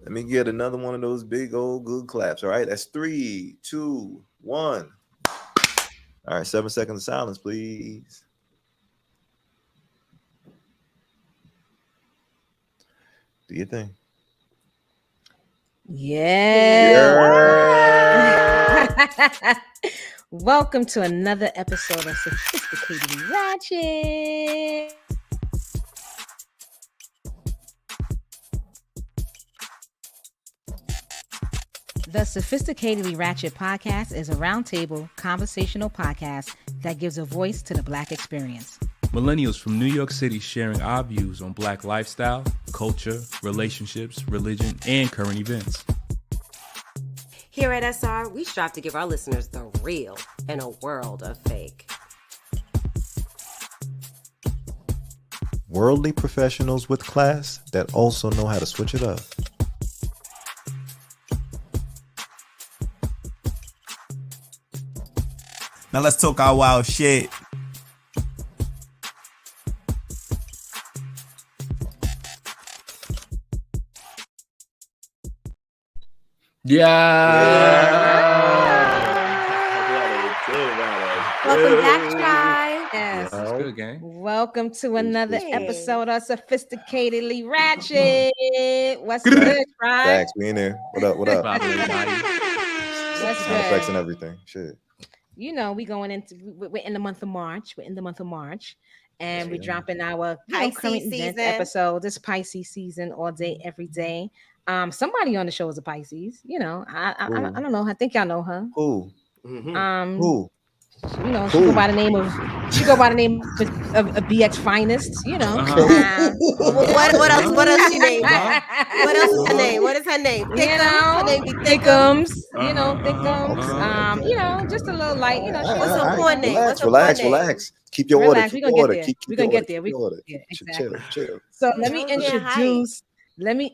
Let me get another one of those big old good claps. All right, that's 3, 2, 1. All right, 7 seconds of silence, please. Do your thing. Yeah. Welcome to another episode of Sophisticatedly Ratchet. The Sophisticatedly Ratchet Podcast is a roundtable conversational podcast that gives a voice to the Black experience. Millennials from New York City sharing our views on Black lifestyle, culture, relationships, religion, and current events. Here at SR, we strive to give our listeners the real in a world of fake. Worldly professionals with class that also know how to switch it up. Now let's talk our wild shit. Welcome back, Try. Yes. That's good, gang. Welcome to another Hey. episode of Sophisticatedly Ratchet. What's good, right? Thanks, we in there. What up? What up? Bobby, everybody. What's Sound effects and good? everything. Shit. You know, we're in the month of March. We're in the month of March, and we're Yeah. dropping our Pisces current event season. episode. This Pisces season, all day, every day. Somebody on the show is a Pisces. You know, I don't know. I think y'all know her. Who? You Who? know, she go by the name of BX Finest. You know. What else she named? What else is her name? What is her name? You know, Her name be Thickums. Thickums, you know, Thickums. You know, just a little light, you know. What's her porn name? Relax, What's her relax, porn name? relax. Keep your Relax, order. we Keep gonna your get order. there. Keep We your gonna get order. there. Keep your order. Yeah, Chill, exactly. chill. So let me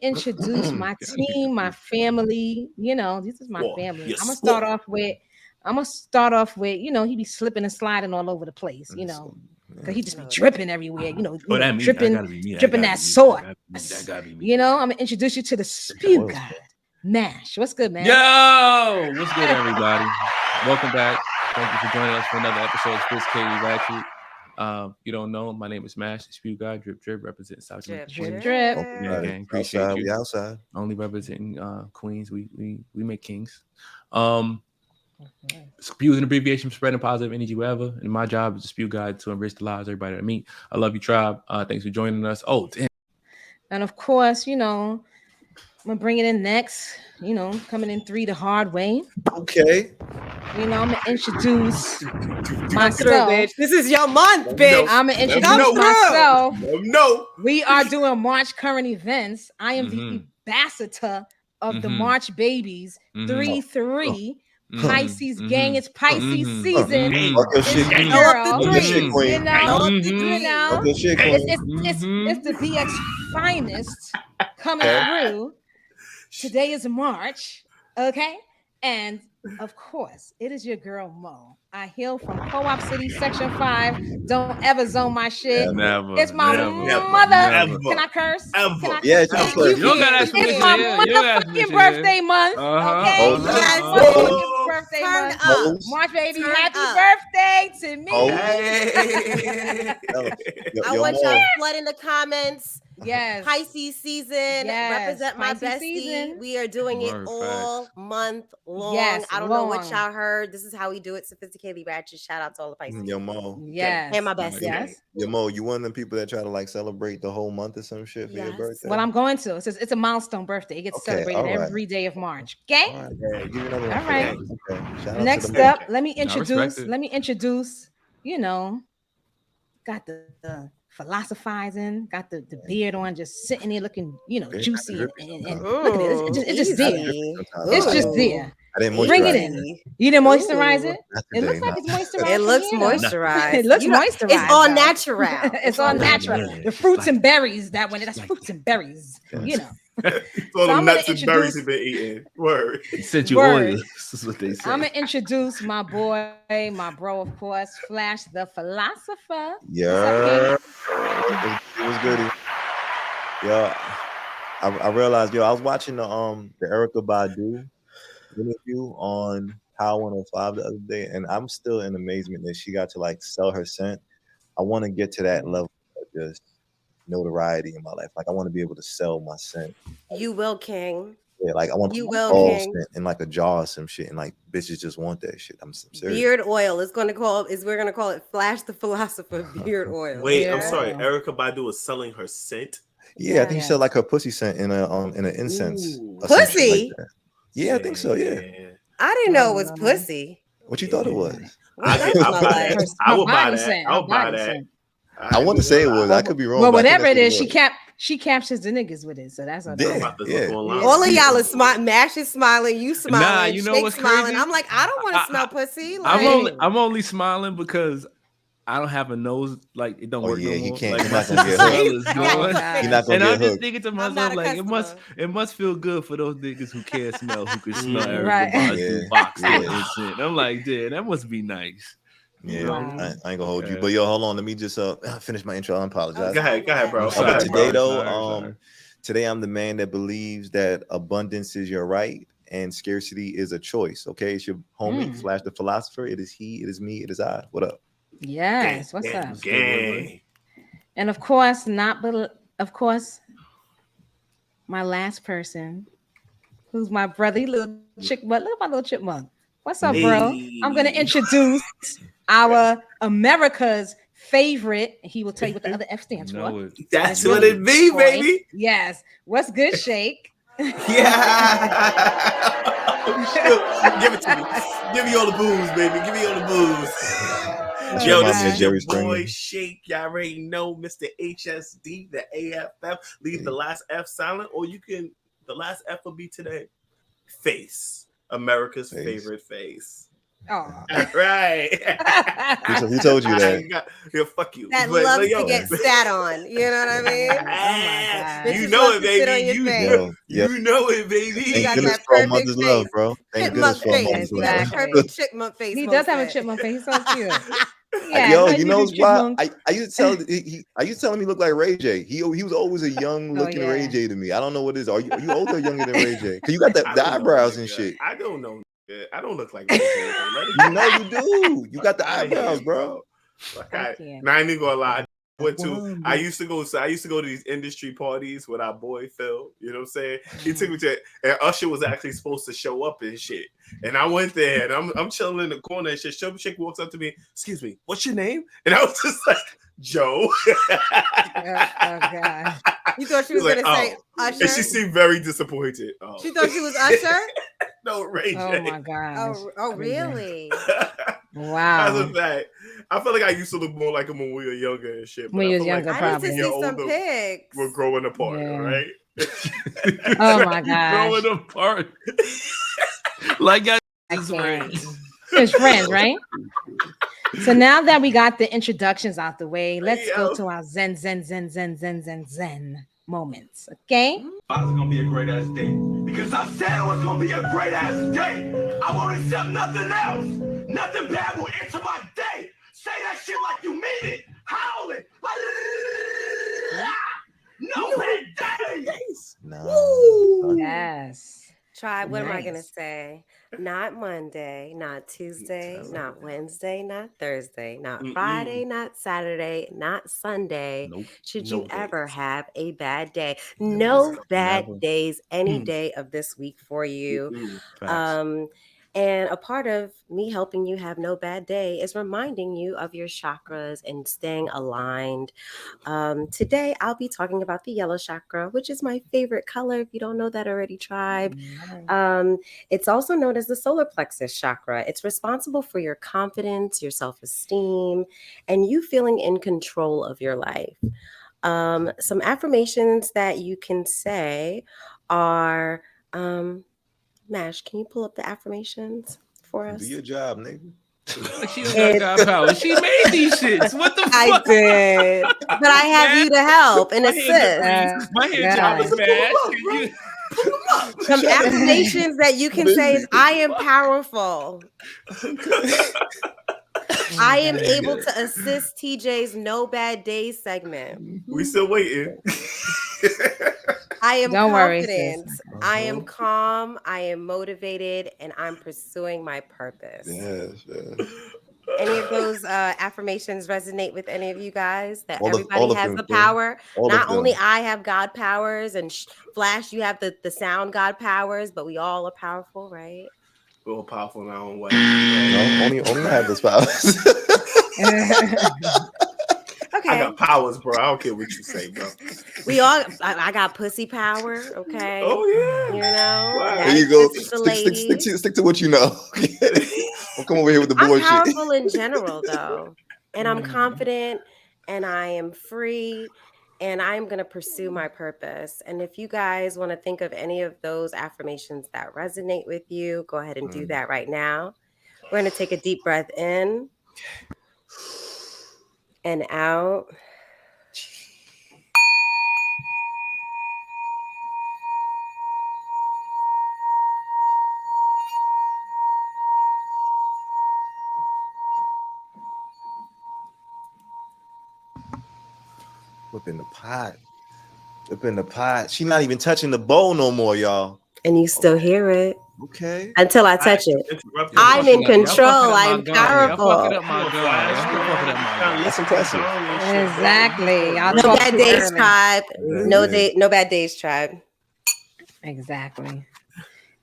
introduce my team, my family. You know, this is my family. yes. I'm gonna start off with, you know, he be slipping and sliding all over the place, you know, because he just be dripping everywhere, you know, That means dripping that sauce. That gotta be me. You know, I'm gonna introduce you to the spew god, Mash. What's good, man? Yo, what's good, everybody? Welcome back. Thank you for joining us for another episode of Sophisticatedly Ratchet. You don't know, my name is Mash, the Spew Guy, drip, representing South Drip, Queens. Drip. Yeah, gang, appreciate Outside, you. we outside. Only representing Queens. We make kings. Spew is an abbreviation for spreading positive energy wherever. And my job is to spew guide to enrich the lives of everybody that I meet. I love you, tribe. Thanks for joining us. Oh, damn. And of course, you know, I'm gonna bring it in next. You know, coming in 3 the hard way. Okay. You know, I'm gonna introduce Through, myself. bitch. This is your month, bitch. I'm gonna introduce Come through. myself. No. We are doing March current events. I am the Mhm. ambassador of the Mhm. March babies. Mhm. 3-3 Mhm. Pisces Mhm. gang. It's Pisces Mhm. season. Mhm. Fuck your It's shit, your queen. Throw up the girl. Fuck your shit, three. You queen. know, Throw up the you three. know. Fuck your shit, It's, queen. it's the BX finest coming through. Today is March, okay? And of course, it is your girl Mo. I hail from Co-op City, Section 5. Don't ever zone my shit. Never. It's my never, mother. never. Can I curse? Ever. Can I Yeah, curse? you You don't gotta ask It's permission my here. You don't gotta ask motherfucking permission birthday here. month, okay? Oh, My yes. motherfucking birthday Turn month. up. March baby, Turn happy up. birthday to me. Oh. Hey. I want y'all to flood in the comments. Yes. Pisces season. Yes, Represent my Pisces bestie. season. We are doing it Word, all month long. Yes, I don't know what long. y'all heard. This is how we do it. Sophisticatedly Ratchet. Shout out to all the Pisces. Yo, Mo. Yes. And my bestie. Yes. Yo, Mo, you one of them people that try to like celebrate the whole month or some shit for your Yes. birthday? What I'm going to. It's a milestone birthday. It gets Okay, celebrated all right. every day of March. Okay. All right, yeah, give me another one. All for right. that. Okay. Shout out Next to the up, let me respect introduce, you know, got the philosophizing, got the beard on, just sitting there looking, you know, Beard juicy drippy and sometimes. look at it. It's just there. Easy. It's just Ooh. there. I didn't Bring moisturize it in. You didn't moisturize it? Not It looks today, like it's moisturized. It looks from here, though. moisturized. It looks You know, moisturized. It's all though. natural. It's all natural. natural. The fruits and berries, that one. That's fruits and berries. Yes. You know. All So I'm them gonna nuts and berries introduce- have been eating. Word. He sent you Word. oil. This is what they say. I'm gonna introduce my boy, my bro, of course, Flash the philosopher. Yeah. It was goody. Yeah. I realized, I was watching the Erykah Badu interview on Power 105 the other day, and I'm still in amazement that she got to like sell her scent. I want to get to that level of just notoriety in my life. Like I want to be able to sell my scent. You will, King. Yeah, like I want to King. scent in like a jar or some shit, and like bitches just want that shit. I'm serious. Beard oil is we're gonna call it Flash the Philosopher beard oil. Wait, I'm sorry. Erykah Badu is selling her scent. Yeah, I think she said like her pussy scent in an incense. Pussy? Like yeah, I think so. Yeah. I didn't know it was pussy. What you thought it was? I would buy that. I would buy that. I want to say it was. I could be wrong. Well, whatever it is, she captures the niggas with it. So that's what all of y'all are smart. Mash is smiling. You smiling. Nah, you know what's smiling. crazy? I'm like, I don't want to smell pussy. Like, I'm only smiling because I don't have a nose. Like it don't work no more. You can't. Like, you're not gonna get hooked. You're not gonna and I'm get just thinking to myself, like it must feel good for those niggas who can't smell, who can smell Erykah Badu box and I'm like, damn, that must be nice. Yeah, I ain't gonna hold you, but hold on. Let me just finish my intro. I apologize. Go ahead, bro. Today I'm the man that believes that abundance is your right and scarcity is a choice. Okay, it's your homie Flash the Philosopher. It is he. It is me. It is I. What up? Yes. What's up? Gang. And of course, my last person, who's my brother, little chipmunk. Look at my little chipmunk. What's up, bro? I'm gonna introduce our America's favorite. He will tell you what the other F stands for. That's what it be, baby. Yes. What's good, Shake? Yeah. Give it to me. Give me all the booze, baby. Give me all the booze. Yo, this is your boy Shake. Y'all already know Mr. HSD, the AFF. Leave the last F silent, or the last F will be today. Face. America's favorite face. Oh, right. Who told you that? Yeah, fuck you. That loves to get sat on. You know what I mean? Oh my God. You know it, baby. You know it, baby. Thank goodness for mother's love, bro. Thank goodness for mother's love. That perfect chipmunk face. He does have a chipmunk face. He's so cute. Yo, you know why? I used to tell him he looked like Ray J. He was always a young looking Ray J to me. I don't know what it is. Are you older or younger than Ray J? Because you got the eyebrows and shit. I don't know. I don't look like Ray J. You know you do. You got the eyebrows, bro. Like I ain't even gonna lie. I used to go to these industry parties with our boy Phil. You know what I'm saying? He took me to, and Usher was actually supposed to show up and shit. And I went there and I'm chilling in the corner and shit. Chick walks up to me, excuse me, what's your name? And I was just like, Joe. Oh God. You thought she was gonna say Usher? And she seemed very disappointed. She thought she was Usher? No, Ray J. Oh my God. Oh really? Wow. As a fact, I feel like I used to look more like him when we were younger and shit. When you was younger, I need to see some pics. We're growing apart, right? Oh my God. Growing apart. Like guys, friends. It's friends, right? So now that we got the introductions out the way, let's go to our zen moments. Okay? It's gonna be a great ass day because I said it was gonna be a great ass day. I won't accept nothing else. Nothing bad will enter my day. Say that shit like you mean it. Howl it. No bad days. No. Yes. Tribe, what am I gonna say? Not Monday, not Tuesday, not Wednesday, not Thursday, not Friday, not Saturday, not Sunday. Nope. Should you ever have a bad day? No bad days any day of this week for you. And a part of me helping you have no bad day is reminding you of your chakras and staying aligned. Today, I'll be talking about the yellow chakra, which is my favorite color. If you don't know that already, tribe. It's also known as the solar plexus chakra. It's responsible for your confidence, your self-esteem, and you feeling in control of your life. Some affirmations that you can say are... Mash, can you pull up the affirmations for us? Do your job, nigga. She don't got God power. She made these shits. What the fuck? I did. But I have you to help and assist. My hand job is bad. Some affirmations that you can say is, I am powerful. I am able to assist TJ's No Bad Days segment. We still waiting. I am Don't worry, sis. confident. I am calm. I am motivated, and I'm pursuing my purpose. Yes. Any of those affirmations resonate with any of you guys? That All everybody of has them, the Phil. power. All Not of them. only I have God powers, and Flash, you have the sound God powers, but we all are powerful, right? We're all powerful in our own way. No, only I have those powers. Okay. I got powers, bro. I don't care what you say, bro. We all. I got pussy power. Okay. Oh yeah. You know. Wow. There you go. The ladies. Stick to what you know. Don't come over here with the I'm bullshit. powerful in general, though, and I'm confident, and I am free, and I'm going to pursue my purpose. And if you guys want to think of any of those affirmations that resonate with you, go ahead and do that right now. We're going to take a deep breath in and out. Whip in the pot. Whip in the pot. She not even touching the bowl no more, y'all. And you still hear it Okay. until I touch it. I'm in control. I'm powerful. That's impressive. Exactly. Y'all No talked bad too days, early. tribe. No bad days, tribe. Exactly.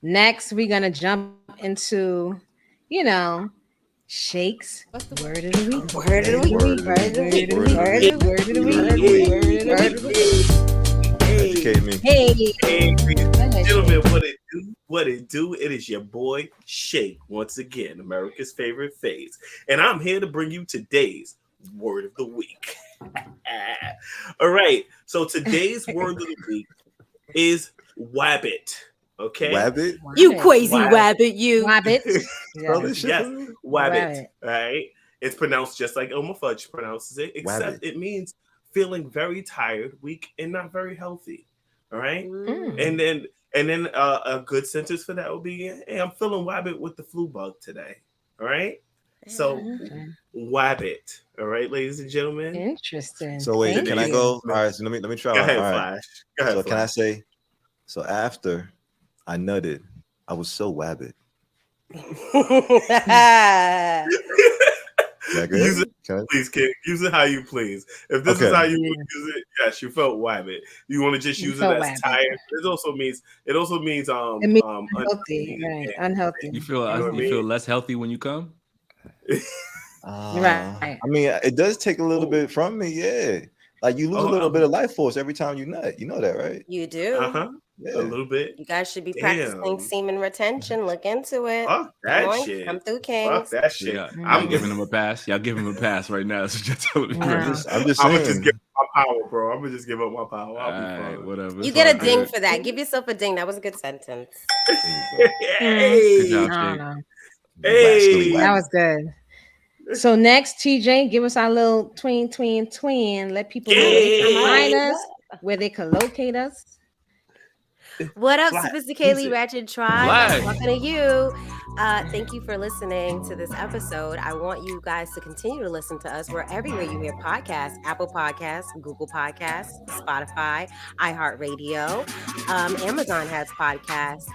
Next, we're gonna jump into, shakes. What's the word of the week? Word of the week. Word of the week. Educate me. Hey, Gentlemen, what it do? It is your boy Shake once again, America's favorite phase, and I'm here to bring you today's word of the week. All right, so today's word of the week is Wabbit. Okay, Wabbit. You crazy Wabbit, you. Wabbit. Yes, Wabbit. Wabbit. Right, it's pronounced just like Elmer Fudge pronounces it, except it means feeling very tired, weak, and not very healthy. All right, and then a good sentence for that would be, "Hey, I'm feeling Wabbit with the flu bug today." All right, so Wabbit. All right, ladies and gentlemen. Interesting. So wait, can I go? All right, so let me try. Go ahead, All right. Flash. Go ahead, So Flash. can I say? So after I nutted, I was so Wabbit. Use it, please, kid. Use it how you please. If this is how you would use it, yes, you felt Wabbit. You want to just use it as Wabbit. tired. It also means unhealthy, right? Unhealthy. You feel less healthy when you come? Right. I mean, it does take a little bit from me, yeah. Like you lose a little bit of life force every time you nut. You know that, right? You do. Yeah. A little bit. You guys should be practicing semen retention. Look into it. Fuck that shit. Come through, Kings. Fuck that shit. Yeah, I'm giving him a pass. Y'all give him a pass right now. So just tell me. I'm just I'm saying. gonna just give up my power, bro. I'm gonna just give up my power. I'll be fine. Whatever. You get a ding for that. Give yourself a ding. That was a good sentence. Hey. Good job, I Shake. don't know. Hey. That was good. So next, TJ, give us our little tween. Let people know where they can find us, where they can locate us. What up, Flat. Sophisticatedly Ratchet Tribe? Flat. I'm talking to you. Thank you for listening to this episode. I want you guys to continue to listen to us wherever you hear podcasts: Apple Podcasts, Google Podcasts, Spotify, iHeartRadio. Amazon has podcasts.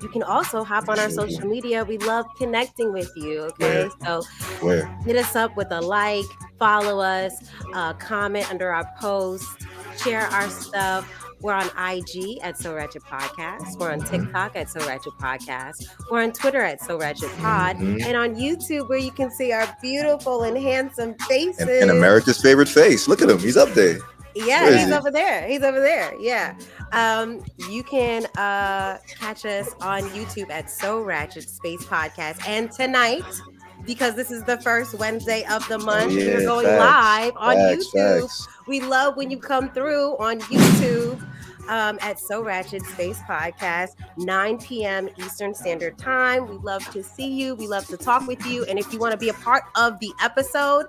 You can also hop on our social media. We love connecting with you. Okay, so hit us up with a like, follow us, comment under our post, share our stuff. We're on IG at So Ratchet Podcast. We're on TikTok at So Ratchet Podcast. We're on Twitter at So Ratchet Pod. And on YouTube, where you can see our beautiful and handsome faces. And America's favorite face. Look at him. He's up there. Yeah, he's over there. He's over there. Yeah. You can catch us on YouTube at So Ratchet Space Podcast. And tonight, because this is the first Wednesday of the month, we're going live on YouTube. We love when you come through on YouTube at So Ratchet Space Podcast, 9 p.m. Eastern Standard Time. We love to see you. We love to talk with you. And if you want to be a part of the episode,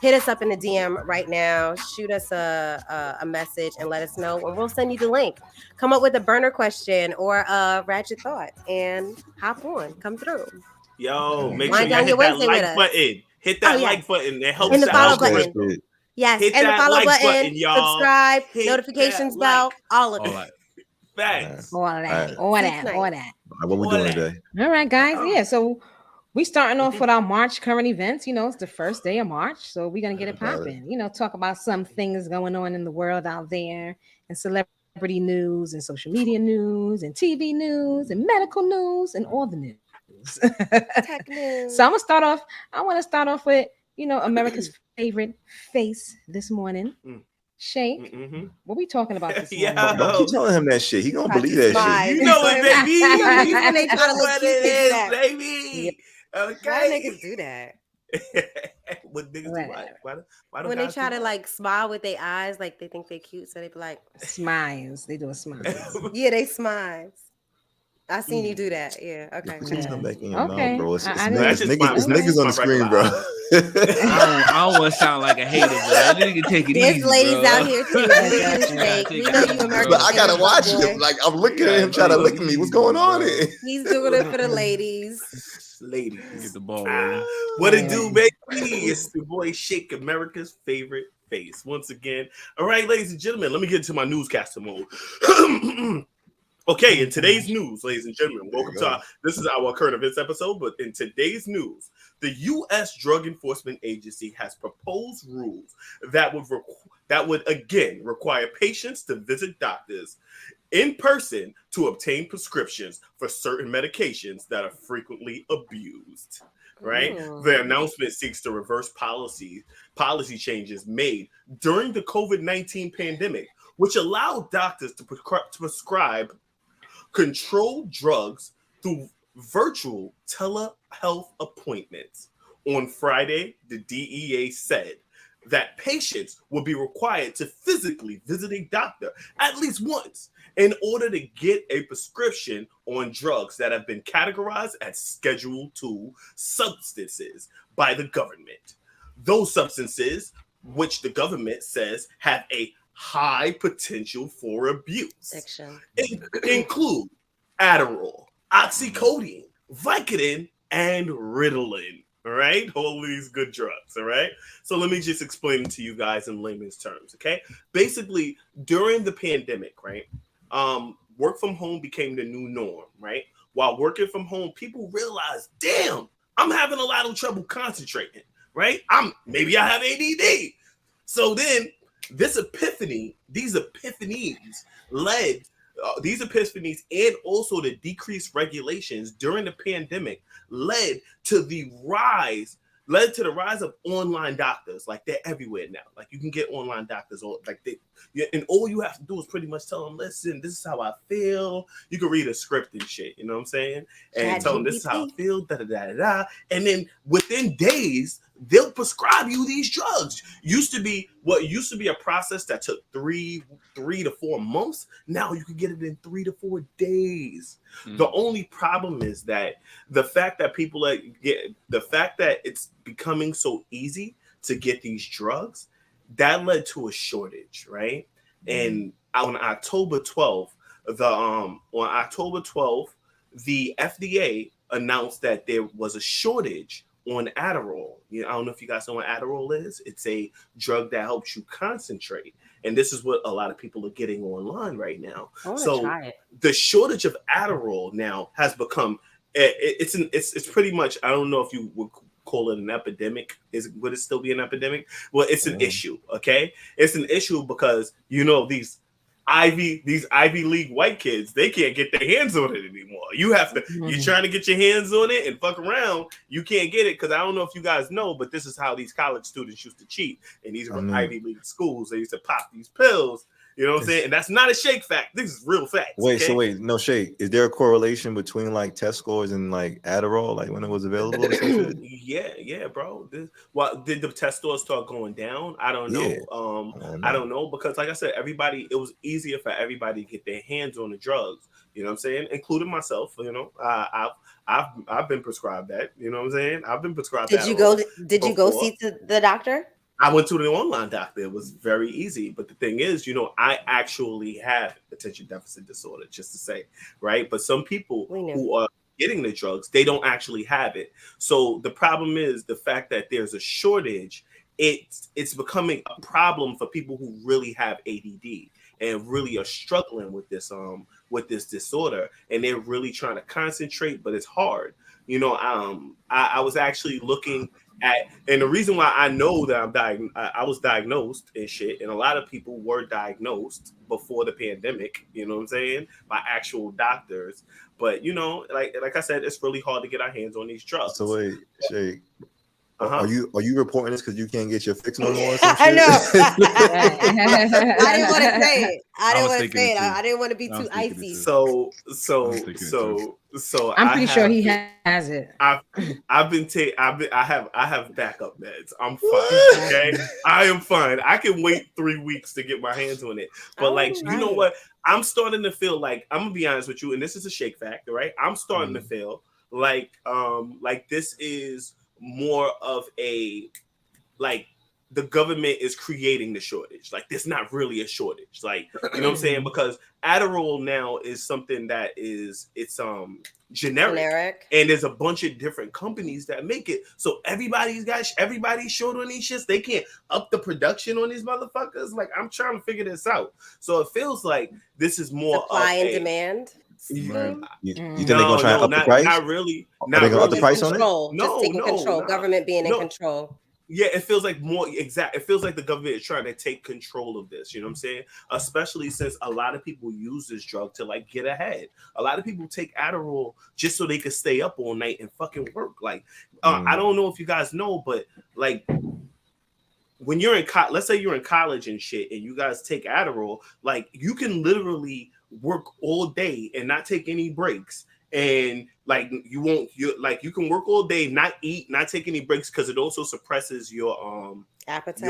hit us up in the DM right now. Shoot us a message and let us know, and we'll send you the link. Come up with a burner question or a ratchet thought and hop on. Come through. Yo, make Wind sure you down hit your that Wednesday like button. Hit that like button. It helps And the follow out. button. Yes, Hit and the that follow like button, button, y'all. subscribe, Hit notifications that bell, like. all of All it. right. Facts. All that. What we doing today? All right, guys. Yeah, so we starting off with our March current events. It's the first day of March, so we're gonna get it popping. Talk about some things going on in the world out there, and celebrity news, and social media news, and TV news, and medical news, and all the news. Tech news. So I want to start off with America's favorite face this morning. Shake. What we talking about this morning? Don't keep telling him that shit. He gonna believe that shit. You know it, baby. And they try to look what cute, it is, that. baby. Why Okay. niggas do that? What niggas do? Why When they try to like smile with their eyes, like they think they're cute, so they be like Smiles. They do a smile. yeah, they smiles. I seen you do that. Yeah. Okay. Please come back in your Okay. mouth, bro. It's I niggas on the screen, bro. I don't want to sound like a hater, but I need to take it easy. There's ladies bro. out here too. We know you American. But I gotta watch boy. him. Like I'm looking at him trying to lick me. What's going on here? He's doing it for the ladies. Get the ball rolling. What it do, baby? It's the boy Shake, America's favorite face. Once again. All right, ladies and gentlemen, let me get into my newscaster mode. Okay, in today's news, ladies and gentlemen, welcome to this is our current events episode, but in today's news, the U.S. Drug Enforcement Agency has proposed rules that would again require patients to visit doctors in person to obtain prescriptions for certain medications that are frequently abused. Right? The announcement seeks to reverse policy changes made during the COVID-19 pandemic, which allowed doctors to prescribe controlled drugs through virtual telehealth appointments. On Friday, the DEA said that patients will be required to physically visit a doctor at least once in order to get a prescription on drugs that have been categorized as Schedule II substances by the government. Those substances, which the government says have a high potential for abuse, include Adderall, oxycodone, Vicodin, and Ritalin. All right, all these good drugs. All right, so let me just explain it to you guys in layman's terms. Okay, basically during the pandemic, right, work from home became the new norm. Right, while working from home, people realized, damn, I'm having a lot of trouble concentrating. Right, maybe I have ADD. So then these epiphanies and also the decreased regulations during the pandemic led to the rise of online doctors. Like they're everywhere now. Like you can get online doctors, and all you have to do is pretty much tell them, listen, this is how I feel. You can read a script and shit, you know what I'm saying? And tell them this is how I feel, and then within days, they'll prescribe you these drugs. Used to be a process that took three to 4 months. Now you can get it in 3 to 4 days. The only problem is that the fact that it's becoming so easy to get these drugs, that led to a shortage, right? And on October 12th, the FDA announced that there was a shortage on Adderall. I don't know if you guys know what Adderall is. It's a drug that helps you concentrate. And this is what a lot of people are getting online right now. So the shortage of Adderall now has become it's pretty much, I don't know if you would call it an epidemic. Would it still be an epidemic? Well, it's an issue, okay? It's an issue because these Ivy League white kids, they can't get their hands on it anymore. You're trying to get your hands on it and fuck around, you can't get it, because I don't know if you guys know, but this is how these college students used to cheat in these Ivy League schools. They used to pop these pills. You know what I'm saying? And that's not a Shake fact. This is real facts. No Shake. Is there a correlation between like test scores and like Adderall, like when it was available? Yeah, bro. Did the test scores start going down? I don't know. I don't know, because like I said, it was easier for everybody to get their hands on the drugs. You know what I'm saying? Including myself. I've been prescribed that. You know what I'm saying? I've been prescribed. Did you go see the doctor? I went to the online doctor. It was very easy. But the thing is, I actually have attention deficit disorder, just to say, right? But some people who are getting the drugs, they don't actually have it. So the problem is the fact that there's a shortage. It's becoming a problem for people who really have ADD and really are struggling with this with this disorder, and they're really trying to concentrate, but it's hard. You know, I was actually looking at, and the reason why I know that I was diagnosed and shit, and a lot of people were diagnosed before the pandemic, you know what I'm saying, by actual doctors. But you know, like I said, it's really hard to get our hands on these drugs. So wait, Shay, are you reporting this because you can't get your fix no more? Or some I shit? know. I didn't want to say it. I didn't want to be too icy. So I'm pretty sure he has it. I have backup meds. I'm fine. Okay, I am fine. I can wait 3 weeks to get my hands on it. But you know what? I'm starting to feel like, I'm gonna be honest with you, and this is a shake factor, right? I'm starting to feel like this is more of a, like, the government is creating the shortage. Like, there's not really a shortage. Like, you know what I'm saying? Because Adderall now is something that it's generic. And there's a bunch of different companies that make it. So everybody's short on these shits. They can't up the production on these motherfuckers. Like, I'm trying to figure this out. So it feels like this is more supply and demand. You think they're gonna try to up the price? Not really. Are they gonna up the price on it? No, just taking control. Government being in control. Yeah, it feels like it feels like the government is trying to take control of this. You know what I'm saying? Especially since a lot of people use this drug to like get ahead. A lot of people take Adderall just so they can stay up all night and fucking work. Like, I don't know if you guys know, but like, when you're in let's say you're in college and shit, and you guys take Adderall, like, you can literally work all day and not take any breaks. And like, you can work all day, not eat, not take any breaks, because it also suppresses your appetite.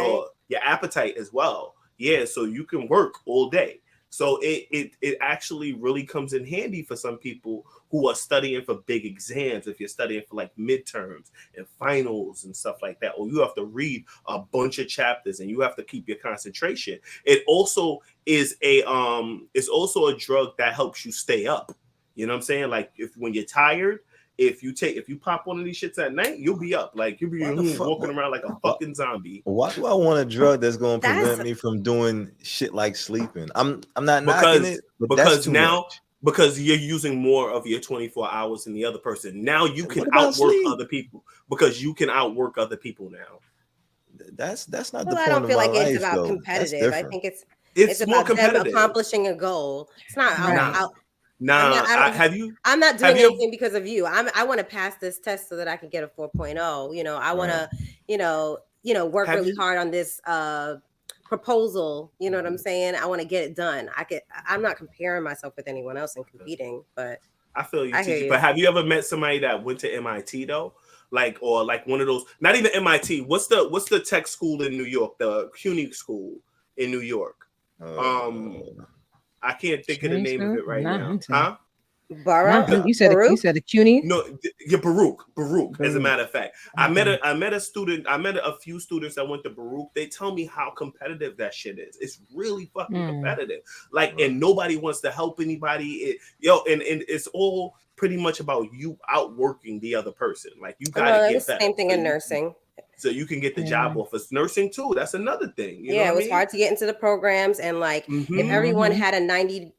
Your appetite as well. Yeah, so you can work all day. So it actually really comes in handy for some people who are studying for big exams. If you're studying for like midterms and finals and stuff like that, or you have to read a bunch of chapters and you have to keep your concentration. It also is it's also a drug that helps you stay up. You know what I'm saying? Like, when you're tired, if you pop one of these shits at night, you'll be up. Like, you'll be walking around like a fucking zombie. Why do I want a drug that's going to prevent me from doing shit like sleeping? I'm not knocking it, but that's too much. Because you're using more of your 24 hours than the other person. Now you can outwork other people, because you can outwork other people now. That's not the point. I don't feel like it's about competitive. I think it's about them accomplishing a goal. It's not I'm not doing anything because of you. I want to pass this test so that I can get a 4.0. You know, I want to, work really hard on this proposal. You know what I'm saying? I want to get it done. I'm not comparing myself with anyone else and competing, but I feel you. But have you ever met somebody that went to MIT though? Or one of those, not even MIT. What's the tech school in New York? The CUNY school in New York. I can't think of the name of it right now. Huh? You said the CUNY? No, Baruch. As a matter of fact, I met a few students that went to Baruch. They tell me how competitive that shit is. It's really fucking competitive. Like, and nobody wants to help anybody. And it's all pretty much about you outworking the other person. Like, you gotta get that. Same thing in nursing. So you can get the job off of nursing too. That's another thing. It was hard to get into the programs, and like, if everyone had a 90%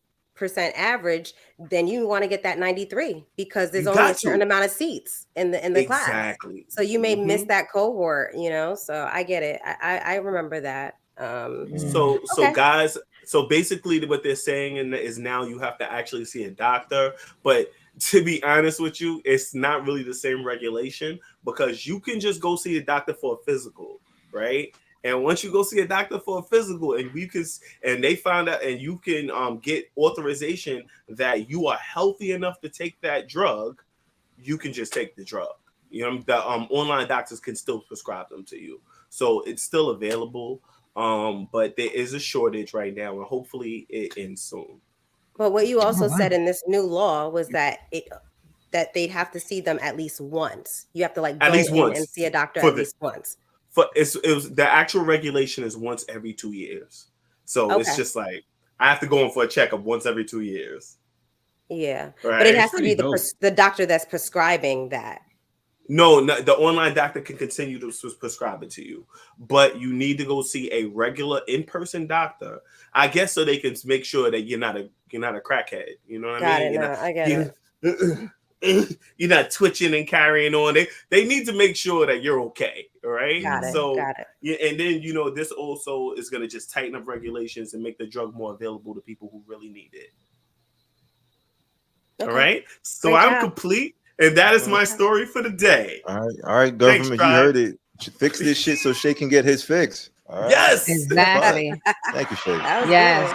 average, then you want to get that 93, because there's only a certain amount of seats in the class. Exactly. So you may miss that cohort, So I get it. I remember that. So guys, so basically what they're saying is now you have to actually see a doctor, but to be honest with you, it's not really the same regulation, because you can just go see a doctor for a physical, right? And once you go see a doctor for a physical, and they find out, and you can get authorization that you are healthy enough to take that drug, you can just take the drug. The online doctors can still prescribe them to you, so it's still available. But there is a shortage right now, and hopefully it ends soon. But what you also said in this new law was that they'd have to see them at least once. You have to at least once and see a doctor at least once. It was the actual regulation is once every 2 years. So it's just like, I have to go in for a checkup once every 2 years. Yeah, right? But it has to be the doctor that's prescribing that. No, the online doctor can continue to prescribe it to you, but you need to go see a regular in-person doctor. I guess so they can make sure that you're not a crackhead. You know what I mean? I get it. You're not twitching and carrying on. They need to make sure that you're okay. All right. Got it. So Got it. yeah, and then this also is going to just tighten up regulations and make the drug more available to people who really need it. Okay. All right. So Great I'm job. complete. And that is my story for the day. All right, government, Thanks, you heard it. Fix this shit so Shay can get his fix. All right. Yes, exactly. Thank you, Shay. Yes.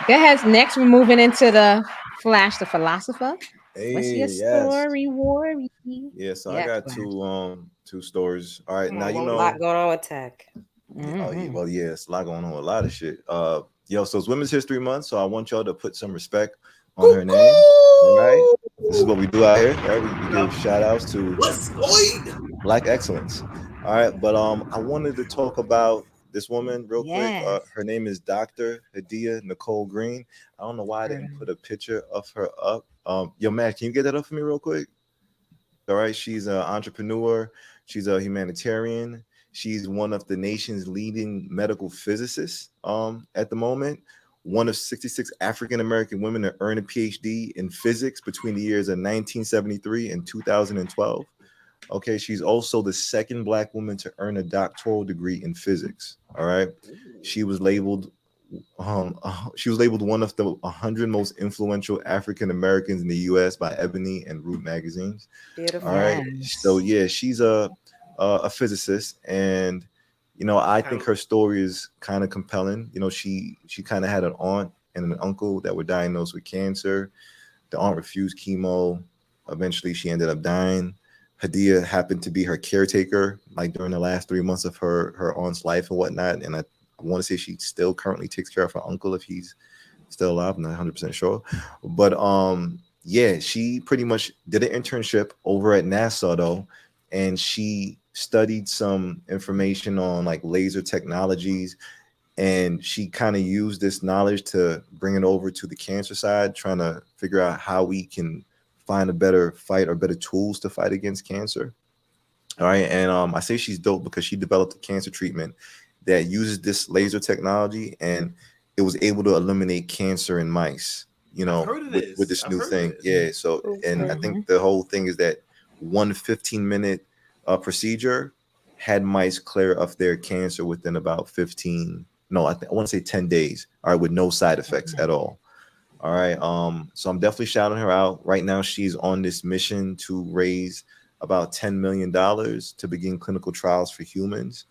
Go ahead. Next, we're moving into the Flash the Philosopher. What's your story, Worry? Yeah, so I got two stories. All right, now a lot going on with tech. Oh yeah, well, yeah, it's a lot going on with a lot of shit. So it's Women's History Month, so I want y'all to put some respect on her name. All right, this is what we do out here. Right? We give shout outs to Black excellence. All right, but I wanted to talk about this woman real quick. Her name is Dr. Hadiyah-Nicole Green. I don't know why I didn't put a picture of her up. Yo, Matt, can you get that up for me real quick? All right, she's an entrepreneur. She's a humanitarian. She's one of the nation's leading medical physicists at the moment. One of 66 African-American women to earn a PhD in physics between the years of 1973 and 2012. Okay, she's also the second Black woman to earn a doctoral degree in physics. All right, she was labeled one of the 100 most influential African Americans in the U.S. by Ebony and Root magazines. Beautiful. All right, so yeah, she's a physicist, and I think her story is kind of compelling. She kind of had an aunt and an uncle that were diagnosed with cancer. The aunt refused chemo. Eventually, she ended up dying. Hadiyah happened to be her caretaker, like during the last 3 months of her aunt's life and whatnot. And I want to say she still currently takes care of her uncle if he's still alive. I'm not 100% sure. But yeah, she pretty much did an internship over at NASA though, and she studied some information on like laser technologies, and she kind of used this knowledge to bring it over to the cancer side, trying to figure out how we can find a better fight or better tools to fight against cancer. All right. And I say she's dope because she developed a cancer treatment that uses this laser technology, and it was able to eliminate cancer in mice, with this new thing. Yeah. So, and I think the whole thing is that 1 15-minute procedure had mice clear of their cancer within about I want to say 10 days. All right. With no side effects at all. All right. So I'm definitely shouting her out. Right now, she's on this mission to raise about $10 million to begin clinical trials for humans.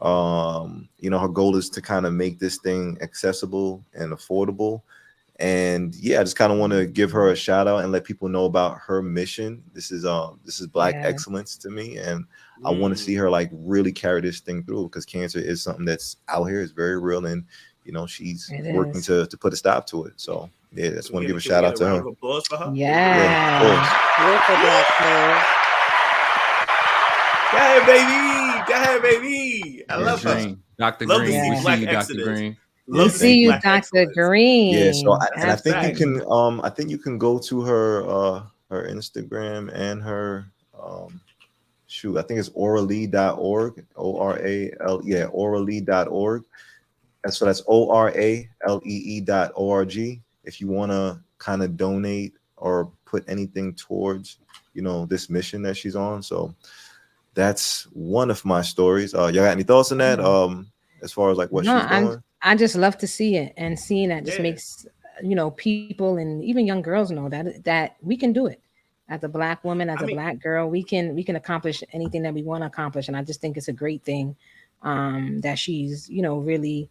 Her goal is to kind of make this thing accessible and affordable. And yeah, I just kind of want to give her a shout out and let people know about her mission. This is Black excellence to me, and I want to see her like really carry this thing through, because cancer is something that's out here. It's very real, and she's working to put a stop to it. So yeah, just want to give a shout out to her. Yeah, Beautiful Black queen. Go ahead, baby. I love her. Dr. Love Green. to see Black Dr. Green. Love to see you, Dr. Green. Yeah, so I think you can go to her Instagram and her I think it's orally.org, orally.org. So that's ORALEE.org. If you want to kind of donate or put anything towards, this mission that she's on. So that's one of my stories. Y'all got any thoughts on that? As far as like what she's doing? I just love to see it, and seeing that just makes people and even young girls know that we can do it. As a Black woman, as a Black girl, we can accomplish anything that we want to accomplish. And I just think it's a great thing that she's really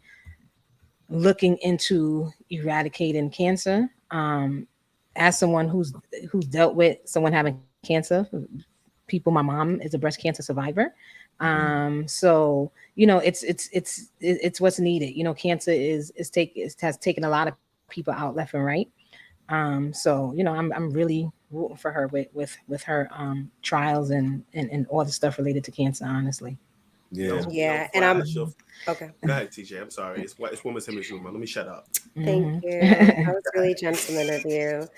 looking into eradicating cancer. As someone who's dealt with someone having cancer, my mom is a breast cancer survivor. So it's what's needed. Cancer has taken a lot of people out left and right. So I'm really rooting for her with her trials and all the stuff related to cancer, honestly. Yeah, and I'm okay. Go ahead, TJ. I'm sorry. It's Women's Hemisphere Room. Let me shut up. Thank you. That was really gentleman of you.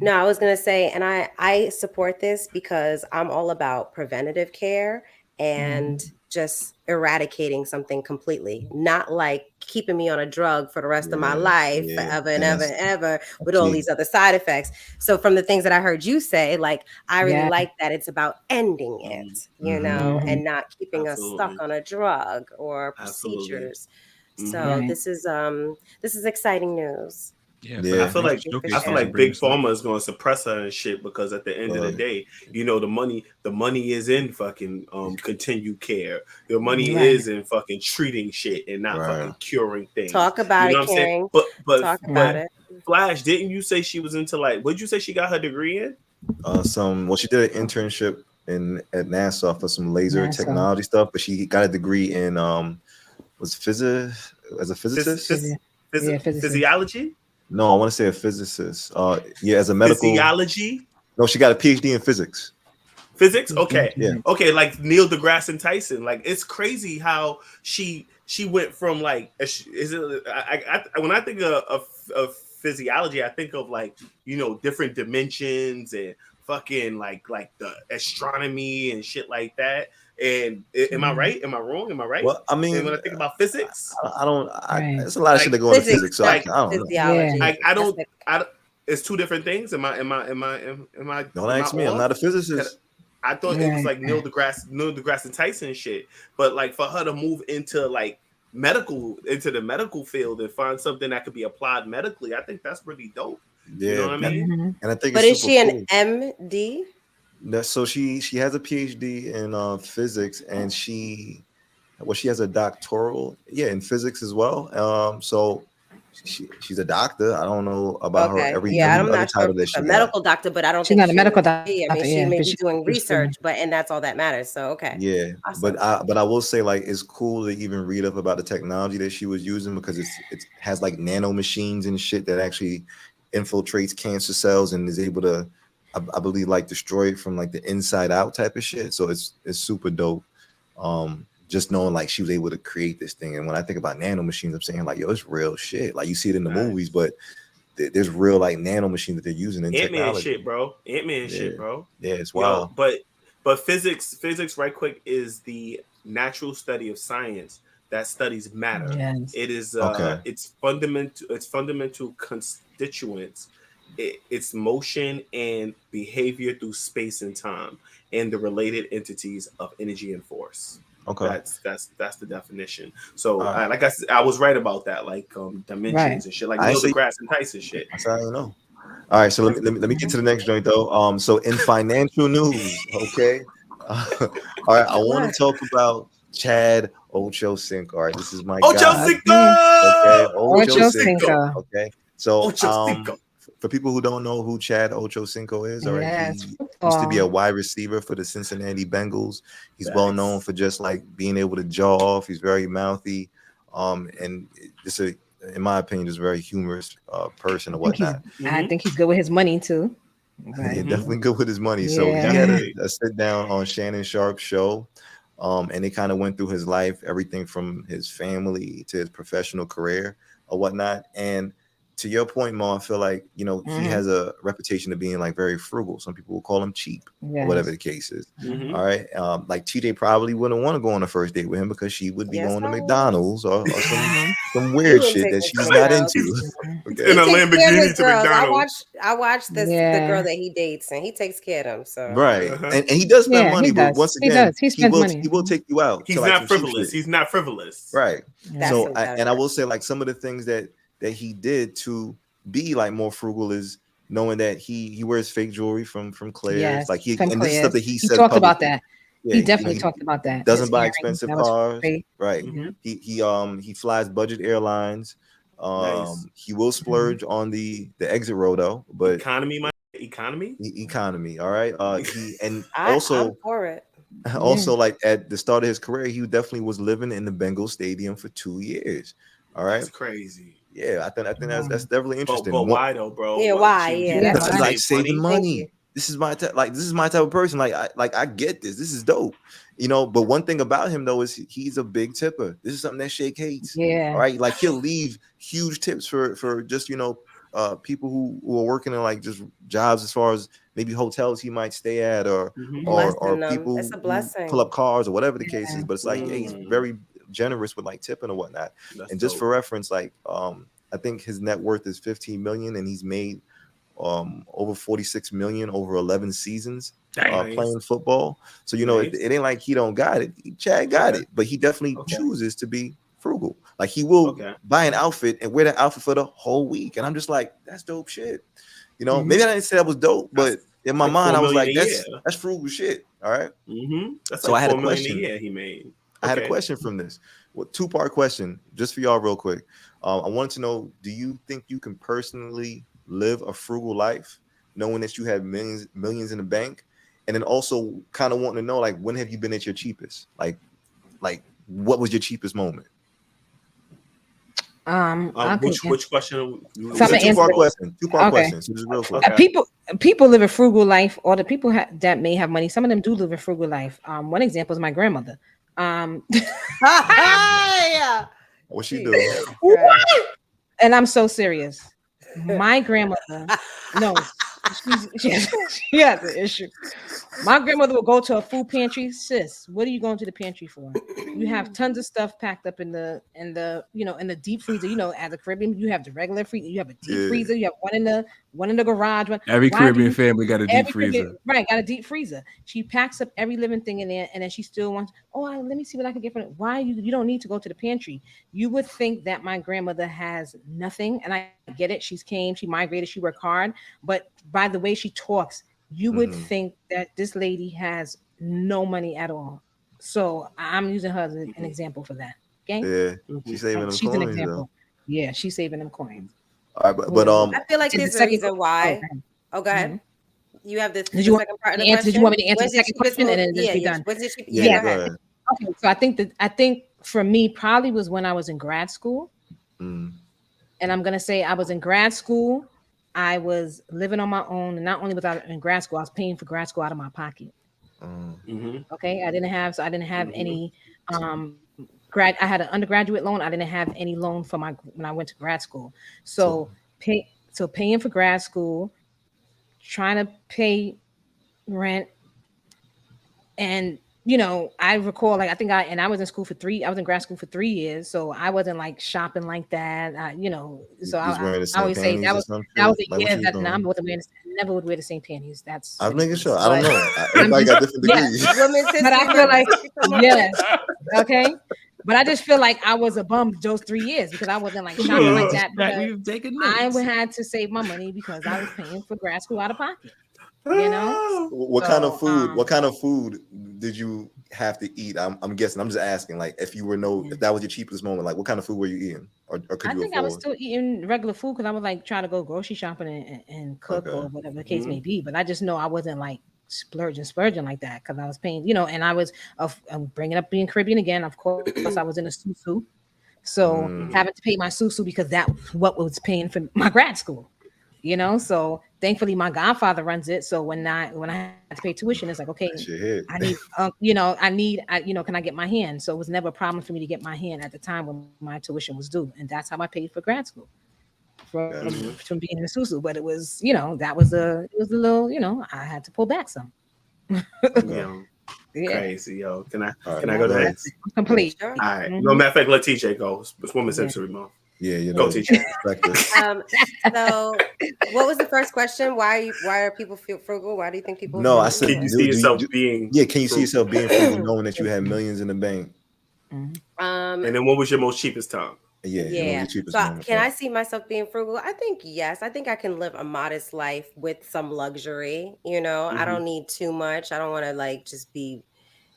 No, I was gonna say, and I support this because I'm all about preventative care and just eradicating something completely, not like keeping me on a drug for the rest of my life forever and ever and ever with all these other side effects. So from the things that I heard you say, like I really like that it's about ending it, you know, and not keeping us stuck on a drug or procedures. So this is exciting news. I feel like Big Pharma is going to suppress her and shit because at the end of the day, you know, the money is in fucking continued care. The money is in fucking treating shit and not fucking curing things. Talk about it, Karen. But talk about it. Flash, didn't you say she was into like? What did you say she got her degree in? She did an internship at NASA for some laser technology stuff, but she got a degree in as a physicist. Physiology. No, I want to say a physicist. As a medical physiology. No, she got a PhD in physics. Physics, okay, yeah, okay. Like Neil deGrasse Tyson. Like it's crazy how she went from like when I think of physiology, I think of like, you know, different dimensions and fucking like the astronomy and shit like that. And am I right? Am I wrong? Am I right? Well, I mean, and when I think about physics, there's a lot of shit that go into physics. So I don't know. I don't. It's two different things. Am I? Don't ask me. I'm not a physicist. I thought it was like Neil deGrasse Tyson shit. But like for her to move into the medical field and find something that could be applied medically, I think that's really dope. Yeah, you know what I mean? And I think. But is she an MD? So she has a PhD in physics, and she has a doctoral in physics as well. So she's a doctor. I don't know about her every I'm other not title sure that she a medical doctor, but I don't she's think not a medical doctor. I mean, she may be doing research, and that's all that matters. So awesome. But I will say, like, it's cool to even read up about the technology that she was using, because it has like nano machines and shit that actually infiltrates cancer cells and is able to, I believe, like destroy it from like the inside out type of shit. So it's super dope. Just knowing like she was able to create this thing. And when I think about nano machines, I'm saying like, yo, it's real shit. Like you see it in the movies, but there's real like nano machines that they're using in technology. Shit, bro. Ant-Man shit, bro. Yeah, it's wild. But physics right quick is the natural study of science that studies matter. Yes. It is its fundamental constituents. Its motion and behavior through space and time, and the related entities of energy and force. Okay, that's the definition. So, like I was right about that, like dimensions and shit, like Neil deGrasse Tyson shit. That's how you know. All right, so let me get to the next joint though. So in financial news, okay. All right, I want to talk about Chad Ocho Cinco. All right, this is my Ocho guy. Cinco. Okay, Ocho Cinco. Okay, so Ocho Cinco. For people who don't know who Chad Ocho Cinco is, all right, he used to be a wide receiver for the Cincinnati Bengals. He's well known for just like being able to jaw off. He's very mouthy, and just in my opinion, just a very humorous person or whatnot. I think he's good with his money too. Yeah, definitely good with his money. So he had a sit down on Shannon Sharp's show, and they kind of went through his life, everything from his family to his professional career or whatnot. And to your point, Ma, I feel like, you know, he has a reputation of being like very frugal. Some people will call him cheap, or whatever the case is. All right. Like TJ probably wouldn't want to go on a first date with him because she would be going to McDonald's or some weird shit that she's not into. Okay. In a Lamborghini to McDonald's. I watched this the girl that he dates, and he takes care of them. So right, and he does spend money, but once again, he will take you out. He's not frivolous. He's not frivolous. Right. So I will say, like, some of the things that he did to be like more frugal is knowing that he wears fake jewelry from Claire's. Yes, like this is stuff that he said talked publicly. about that. Yeah, he definitely talked about that. Doesn't buy expensive cars. Right. Mm-hmm. He flies budget airlines. Nice. He will splurge on the exit row though, but economy. All right. I'm for it. Also, like at the start of his career, he definitely was living in the Bengals stadium for 2 years. All right. That's crazy. Yeah, I think that's definitely interesting. But why though, bro? Yeah, why? Yeah, that's like saving money. This is my type of person. Like I get this. This is dope. But one thing about him though is he's a big tipper. This is something that Shake hates. Yeah. All right, like he'll leave huge tips for just people who are working in like just jobs as far as maybe hotels he might stay at or people It's a who blessing. pull up cars or whatever the case is. But it's like he's very generous with like tipping or whatnot. And just for reference, like I think his net worth is 15 million and he's made over 46 million over 11 seasons playing football. So it ain't like he don't got it. Chad got it, but he definitely chooses to be frugal. Like he will buy an outfit and wear that outfit for the whole week. And I'm just like, that's dope shit. Maybe I didn't say that was dope, but in my mind I was like, that's frugal shit. All right. That's so like I had $4 a question. million a year he made. I had a question from this. Well, two-part question, just for y'all, real quick. I wanted to know: do you think you can personally live a frugal life, knowing that you have millions in the bank? And then also, kind of wanting to know, like, when have you been at your cheapest? Like, what was your cheapest moment? Which question? Two-part question. Two-part question. So just real quick. People live a frugal life, or the people that may have money. Some of them do live a frugal life. One example is my grandmother. What she do? And I'm so serious. My grandmother, no, she has an issue. My grandmother will go to a food pantry. Sis, what are you going to the pantry for? You have tons of stuff packed up in the in the deep freezer. At the Caribbean, you have the regular freezer. You have a deep freezer. You have one in the garage. Every Caribbean family got a deep freezer. Right, got a deep freezer. She packs up every living thing in there, and then she still wants. Let me see what I can get from it. Why you don't need to go to the pantry? You would think that my grandmother has nothing, and I get it. She migrated, she worked hard, but by the way she talks, you would think that this lady has no money at all. So I'm using her as an example for that. Okay. Yeah, she's saving them she's coins. An example. Yeah, she's saving them coins. All right, but I feel like there's a reason why. Go ahead. You have this. Did you want me to answer the second question and then just be done? Yeah. Go ahead. Okay, so I think for me probably was when I was in grad school. And I'm gonna say I was in grad school. I was living on my own, and not only was I in grad school, I was paying for grad school out of my pocket. Okay, I didn't have any I had an undergraduate loan. I didn't have any loan for when I went to grad school. So paying for grad school, trying to pay rent, and I recall I was in school I was in grad school for 3 years, so I wasn't like shopping like that. So I always say that was a year that I never would wear the same panties. That's I'm making sure. I don't know. Everybody got different degrees. But I feel like yes, okay. But I just feel like I was a bum those 3 years because I wasn't like shopping like that. I would have to save my money because I was paying for grad school out of pocket. What kind of food? What kind of food did you have to eat? I'm guessing. I'm just asking. Like, if that was your cheapest moment, like, what kind of food were you eating, or could you afford? I was still eating regular food because I was like trying to go grocery shopping and cook or whatever the case may be. But I just know I wasn't like splurging like that because I was paying, and I was bringing up being Caribbean again. Of course, I was in a susu, so having to pay my susu because that was what was paying for my grad school. So thankfully my godfather runs it. So when I had to pay tuition, it's like, okay, I need, can I get my hand? So it was never a problem for me to get my hand at the time when my tuition was due. And that's how I paid for grad school from being in a susu. But it was, it was a little, I had to pull back some. Crazy, yo. Can I go next? Complete. All right. No matter of fact, let TJ go. It's Women's History Month. Yeah, go TJ. So, what was the first question? Why are people feel frugal? Why do you think people? No, I said, can you see yourself being? Yeah, can you see yourself being frugal, knowing that you have millions in the bank? And then, what was your most cheapest time? Yeah. So can I see myself being frugal? I think yes. I think I can live a modest life with some luxury. I don't need too much. I don't want to just be,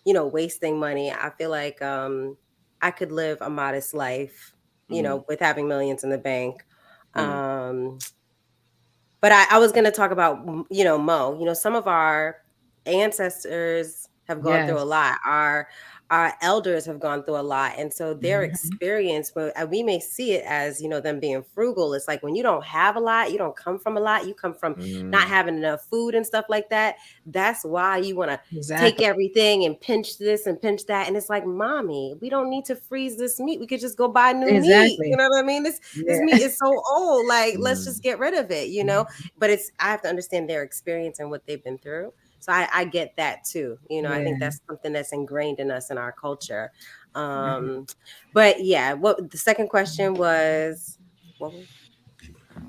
wasting money. I feel like I could live a modest life, with having millions in the bank. But I was going to talk about, Mo. Some of our ancestors have gone through a lot. our elders have gone through a lot, and so their experience, we may see it as, you know, them being frugal. It's like when you don't have a lot, you don't come from a lot, you come from not having enough food and stuff like that. That's why you want to take everything and pinch this and pinch that. And it's like, mommy, we don't need to freeze this meat. We could just go buy new meat. You know what I mean? This meat is so old. Like, let's just get rid of it, you know? But I have to understand their experience and what they've been through. So I get that too. You know, I think that's something that's ingrained in us in our culture. But yeah, what the second question was, what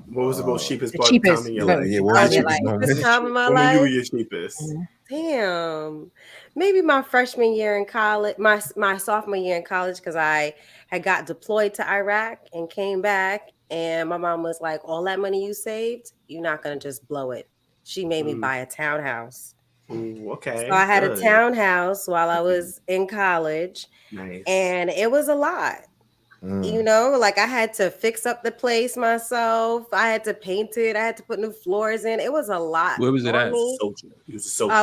was the most cheapest time in your life? Yeah, what was the cheapest time in my life? When you were your cheapest? Damn, maybe my freshman year in college, my sophomore year in college, because I had got deployed to Iraq and came back, and my mom was like, "All that money you saved, you're not gonna just blow it." She made me buy a townhouse. Ooh, okay. So I had a townhouse while I was in college. Nice. And it was a lot. You know, like I had to fix up the place myself. I had to paint it. I had to put new floors in. It was a lot. Where was it at?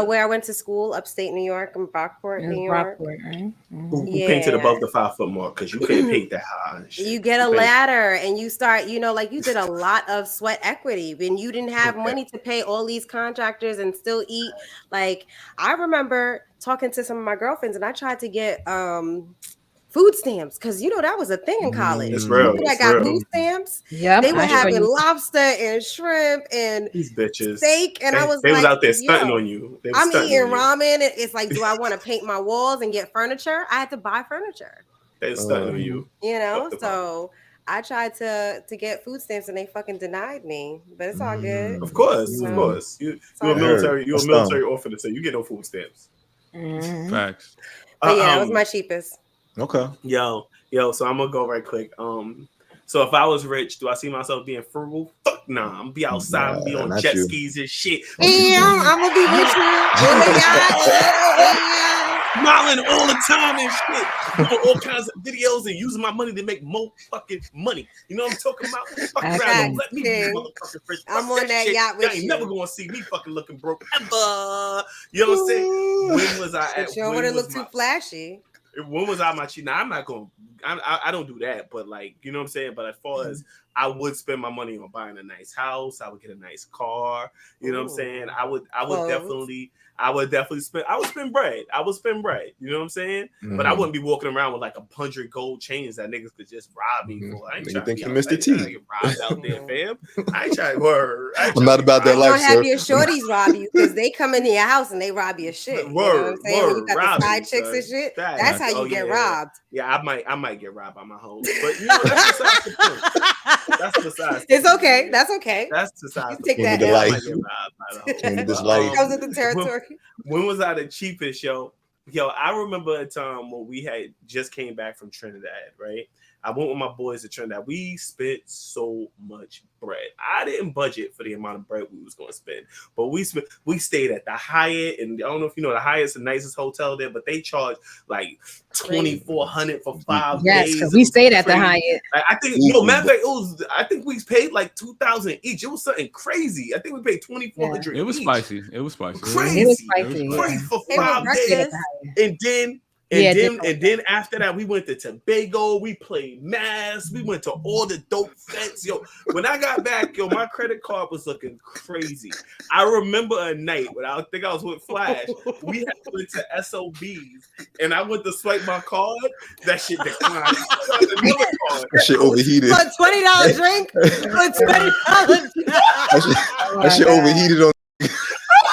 Where I went to school, upstate New York, in Brockport, New York. Right? Who painted above the 5 foot mark? Because you couldn't paint that high. You get a ladder and you start, you know, like you did a lot of sweat equity when you didn't have money to pay all these contractors and still eat. Like I remember talking to some of my girlfriends and I tried to get food stamps, because you know that was a thing in college. It's real. I got food stamps. Yeah, they were having lobster and shrimp and these bitches steak, and I was they like, was out there stunting on you. I'm eating ramen, and it's like, do I want to paint my walls and get furniture? I had to buy furniture. They stunting on you. You know, so I tried to get food stamps and they fucking denied me, but it's all good. Of course. You're a military orphan, so you get no food stamps. Facts. But yeah, that was my cheapest. Okay. Yo, so I'm gonna go right quick. So if I was rich, do I see myself being frugal? Fuck nah. I'm gonna be outside, be on jet skis and shit. I'm gonna be rich. Smiling all the time and shit. Doing all kinds of videos and using my money to make more fucking money. You know what I'm talking about? Fuck around and let me be motherfucking rich. I'm on that yacht with you. You ain't never gonna see me fucking looking broke ever. You know what I'm saying? When was I at? You don't want to look too flashy. When was I my cheat? Now I'm not going. I don't do that, but like, you know what I'm saying. But as far as I would spend my money on buying a nice house, I would get a nice car. You know what I'm saying. I would definitely spend. I would spend bread. You know what I'm saying. But I wouldn't be walking around with like 100 gold chains that niggas could just rob me for. I ain't trying to be Mr. T. Get robbed out there, fam. I ain't trying to word. I'm not about that life, sir. You don't have your shorties rob you because they come into your house and they rob your shit. You know what I'm saying? When you got the side chicks and shit, that's how you get robbed. Yeah, I might get robbed by my home, but you know that's besides the point. That's besides. It's okay. That's okay. That's besides. Take that. I might get robbed by the home. This life comes with the territory. When was I the cheapest, yo? I remember a time when we had just came back from Trinidad, right? I went with my boys to Trinidad. We spent so much bread. I didn't budget for the amount of bread we was going to spend, but we stayed at the Hyatt, and I don't know if you know the Hyatt's the nicest hotel there, but they charge like $2,400 for 5 days. Yes, because we stayed at the Hyatt. I think matter of fact, I think we paid like $2,000 each. It was something crazy. I think we paid $2,400. It was spicy. It was spicy. Crazy. It was spicy. Crazy for 5 days, and then after that, we went to Tobago. We played Mass. We went to all the dope fets. Yo, when I got back, my credit card was looking crazy. I remember a night when I think I was with Flash. We had went to SOBs, and I went to swipe my card. That shit declined. That shit overheated. For $20 drink. For $20. That shit overheated on.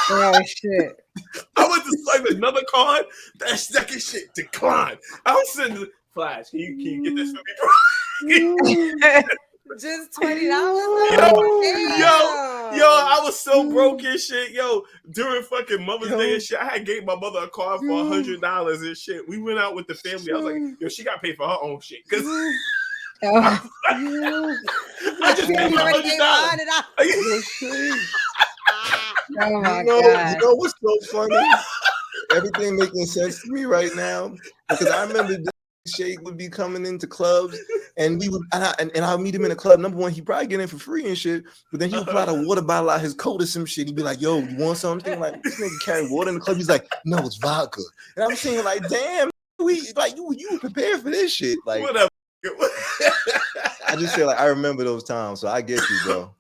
Oh shit. I went to swipe another card. That second shit declined. I was sitting there, Flash, can you get this for me, bro? Just $20. Yo, I was so broke and shit. Yo, during fucking Mother's Day and shit, I had gave my mother a card for $100 and shit. We went out with the family. I was like, yo, she got paid for her own shit. Cause I just paid $100. Oh my God. You know what's so funny? Everything making sense to me right now, because I remember Shake would be coming into clubs, and we would, and I'll meet him in a club. Number one, he probably get in for free and shit, but then he would pull out a water bottle out his coat or some shit. He'd be like, "Yo, you want something?" Like, this nigga carry water in the club. He's like, "No, it's vodka." And I'm saying, like, damn, you were prepared for this shit. Like, What up? I just say, like, I remember those times, so I get you, bro.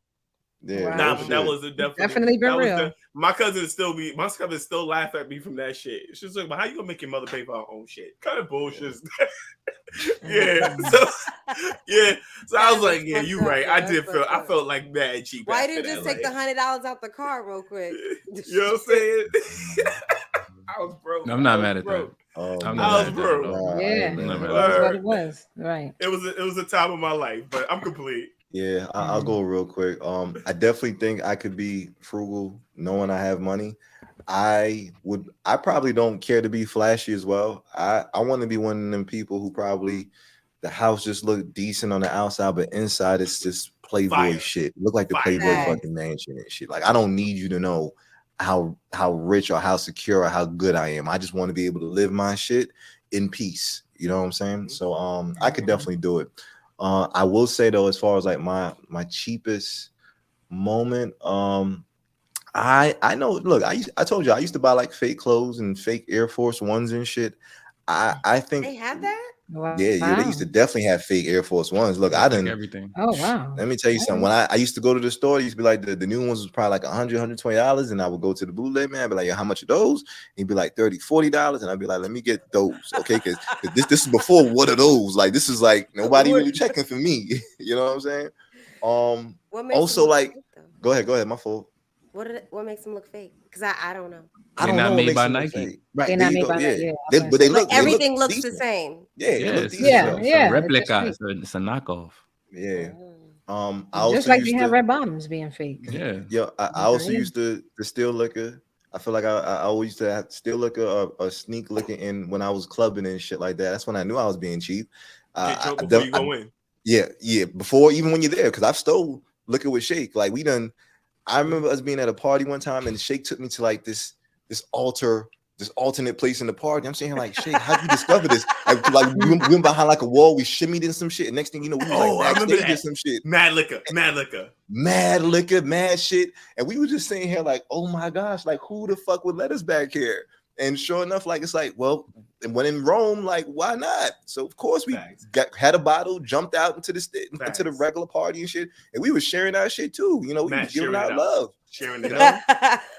Yeah, Wow. Nah, but that was Definitely been real. My cousin still laugh at me from that shit. She's like, "But how you gonna make your mother pay for her own shit? Kind of bullshit." Is that? Yeah. So I was like, "Yeah, you right. I felt like mad cheap." Why didn't after just that, take the $100 out the car real quick? You know what I'm saying? I was broke. I'm not mad at that. Oh, I'm I not was mad at broke. that at all. Yeah, I'm not mad it at was that. what it was. Right. It was a time of my life, but I'm complete. Yeah, I'll go real quick. I definitely think I could be frugal knowing I have money. I probably don't care to be flashy as well. I want to be one of them people who probably the house just look decent on the outside, but inside it's just Playboy Fire. shit. Look like the Fire. Playboy Right. fucking mansion and shit. Like, I don't need you to know how rich or how secure or how good I am. I just want to be able to live my shit in peace. You know what I'm saying? So I could definitely do it. I will say though, as far as like my cheapest moment, I know. Look, I told you I used to buy like fake clothes and fake Air Force Ones and shit. I think They have that? Wow. yeah, they used to definitely have fake Air Force Ones. Look, I Like didn't. everything. Oh wow. Let me tell you something. When I used to go to the store, it used to be like the new ones was probably like $100, $120, and I would go to the bootleg man, be like, yo, how much are those? And he'd be like $30, $40, and I'd be like, let me get those, okay? Because this is before what are those? Like, this is like nobody really checking for me. You know what I'm saying? What makes Also, them look like, fake, though? go ahead, my fault. What makes them look fake? Because I don't know. I They're don't not know what made makes by them look Nike. fake. Right, They're there not you made go. by Yeah, Nike, yeah, but they But look. everything looks decent. the same. Yeah, Yeah, they look it's, decent. Yeah, though. it's yeah, a it's replica. just It's a knockoff. Yeah. Oh. I Just also like they used have to. red bottoms being fake. Yeah. Yeah, I also used to steal liquor. I feel like I always used to have steal liquor or sneak liquor in when I was clubbing and shit like that. That's when I knew I was being cheap. Get drunk before you go in. Yeah, before even when you're there, because I've stole liquor with Shake. Like we done. I remember us being at a party one time, and Shake took me to like this alternate place in the party. I'm saying like, Shake, how'd you discover this? Like we went behind like a wall, we shimmied in some shit, and next thing you know, we was like backstage in some shit. Mad liquor, mad shit. And we were just sitting here like, oh my gosh, like who the fuck would let us back here? And sure enough, like it's like, well, and when in Rome, like why not? So of course we had a bottle, jumped out into the regular party and shit, and we were sharing our shit too. You know, we was giving out love, sharing it out.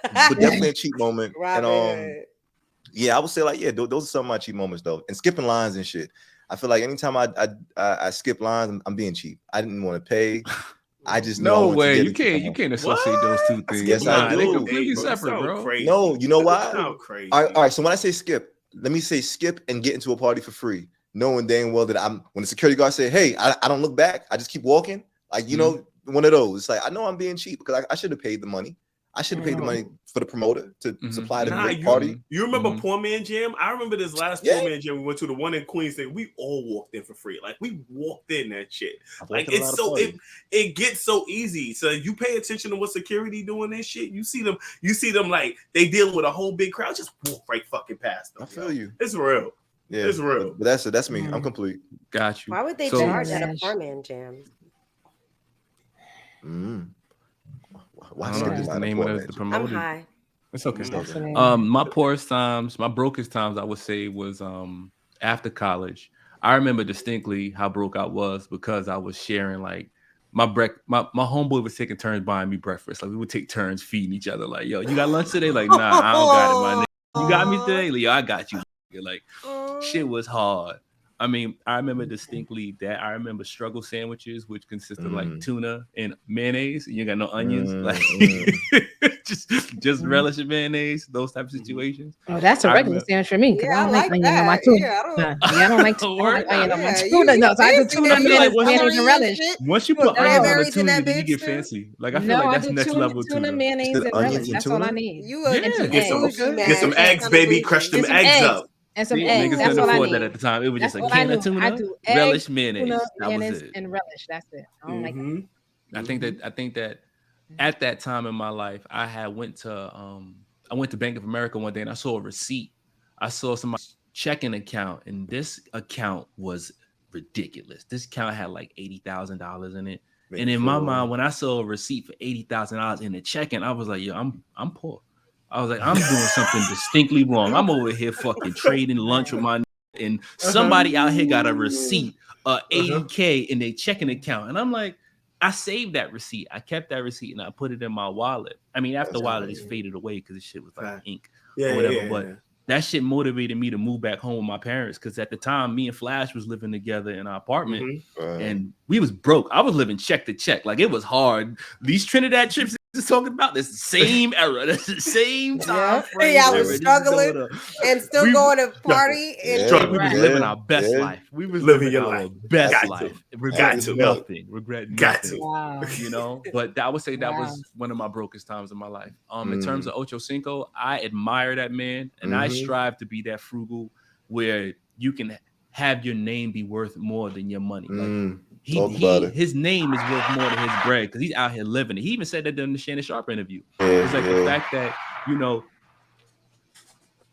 But definitely a cheap moment. Robin. And yeah, I would say like, yeah, those are some of my cheap moments though. And skipping lines and shit. I feel like anytime I skip lines, I'm being cheap. I didn't want to pay. I just no way. You can't associate those two things. Yes, I do. They're completely separate, bro. Crazy. No, you know why? Crazy. All right. So when I say skip, let me say skip and get into a party for free, knowing dang well that when the security guard say, "Hey, I don't look back. I just keep walking." Like know, one of those. It's like I know I'm being cheap because I should have paid the money. I should have paid the money for the promoter to supply the great party. You remember Poor Man Jam? I remember this last Poor Man Jam we went to, the one in Queens. That we all walked in for free. Like we walked in that shit. Like it's so it gets so easy. So you pay attention to what security doing this shit. You see them like they dealing with a whole big crowd. Just walk right fucking past them. I feel you. It's real. Yeah, it's real. But that's me. I'm complete. Got you. Why would they charge at a Poor Man Jam? I don't know, just the name of the promoter. I'm high. It's okay. My poorest times, my brokest times, I would say was after college. I remember distinctly how broke I was because I was sharing like my homeboy was taking turns buying me breakfast. Like we would take turns feeding each other. Like, yo, you got lunch today? Like, nah, I don't got it, my nigga. You got me today? Like, yo, I got you. Like, shit was hard. I mean, I remember distinctly that I remember struggle sandwiches, which consist of like tuna and mayonnaise. And you got no onions, like just relish and mayonnaise. Those type of situations. Oh, that's a regular sandwich for me because I don't like onion on my tuna. I don't like onion on my tuna. No, so I do tuna, mayonnaise, and relish. Once you put onions on the tuna, you get fancy. Like I feel like that's next level tuna, mayonnaise, and relish. That's all I need. Get some eggs, baby. Crush them eggs up. And some eggs. Niggas That's couldn't all I afford need. that at the time. It was That's just a can of tuna, relish, mayonnaise. That was it. And relish. That's it. I don't like that. I think that at that time in my life, I went to Bank of America one day and I saw a receipt. I saw somebody's checking account, and this account was ridiculous. This account had like $80,000 in it. And in my mind, when I saw a receipt for $80,000 in the checking, I was like, yo, I'm poor. I was like, I'm doing something distinctly wrong. I'm over here fucking trading lunch with my and somebody out here got a receipt, 80K in their checking account. And I'm like, I saved that receipt. I kept that receipt and I put it in my wallet. I mean, after a while, it just faded away because the shit was like ink or whatever. But that shit motivated me to move back home with my parents, because at the time, me and Flash was living together in our apartment, and we was broke. I was living check to check. Like, it was hard. These Trinidad trips is talking about this the same era, that's the same time frame. I was struggling and still going to party and we was living our best life. We was living our best life. Regretting nothing. Wow. You know, but I would say that was one of my brokest times in my life. In terms of Ocho Cinco, I admire that man, and I strive to be that frugal where you can have your name be worth more than your money. Like, his name is worth more than his bread, because he's out here living it. He even said that in the Shannon Sharp interview. It's like the fact that, you know,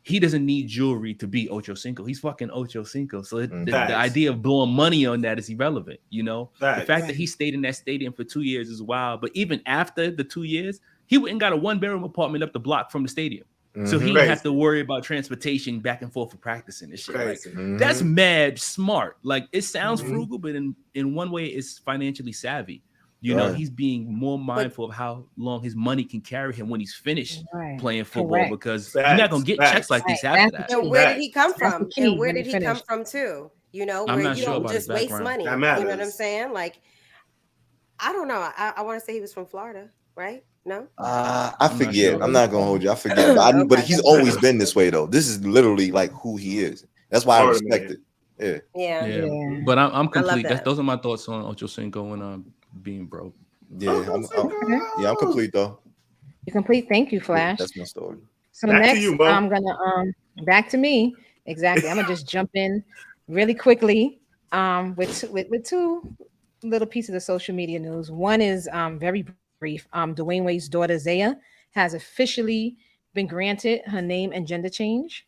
he doesn't need jewelry to be Ocho Cinco. He's fucking Ocho Cinco. So the idea of blowing money on that is irrelevant, you know? The fact that he stayed in that stadium for 2 years is wild. But even after the 2 years, he went and got a 1-bedroom apartment up the block from the stadium. So he didn't have to worry about transportation back and forth for practicing and shit. Like, that's mad smart. Like, it sounds frugal, but in one way, it's financially savvy. You know, he's being more mindful of how long his money can carry him when he's finished playing football, because you're not gonna get checks like this after that. And where did he come from? And where did he come from too? You know, where you don't just waste money. You know what I'm saying? Like, I don't know. I want to say he was from Florida, right? No, I forget. Sure. I'm not gonna hold you. I forget. But he's always been this way, though. This is literally like who he is. That's why I respect it. Yeah. But I'm complete. Those are my thoughts on Ocho Cinco and being broke. Yeah, I'm complete though. You're complete. Thank you, Flash. That's my story. So next, I'm gonna back to me. Exactly. I'm gonna just jump in really quickly with two little pieces of social media news. One is very brief. Dwane Wade's daughter Zaya has officially been granted her name and gender change.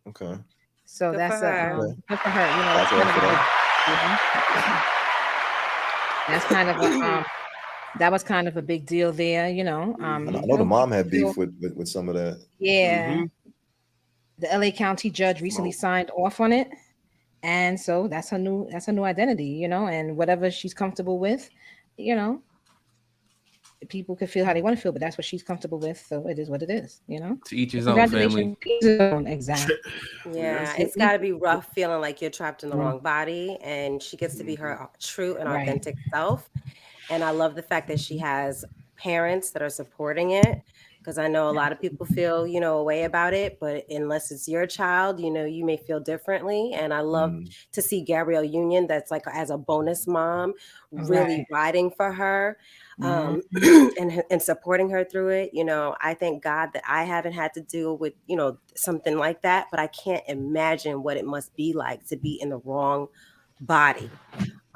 Okay. So good that's good for her. You know, that's kind of a that was kind of a big deal there. You know, I know the mom had beef with some of that. Yeah. The LA County judge recently signed off on it, and so that's her new identity. You know, and whatever she's comfortable with, you know. People could feel how they want to feel, but that's what she's comfortable with. So it is what it is, you know. To each his own, family. Exactly. Yeah, it's got to be rough feeling like you're trapped in the wrong body, and she gets to be her true and authentic self. And I love the fact that she has parents that are supporting it, because I know a lot of people feel, you know, a way about it, but unless it's your child, you know, you may feel differently. And I love to see Gabrielle Union, that's like as a bonus mom, really riding for her. And supporting her through it. You know, I thank God that I haven't had to deal with, you know, something like that, but I can't imagine what it must be like to be in the wrong body.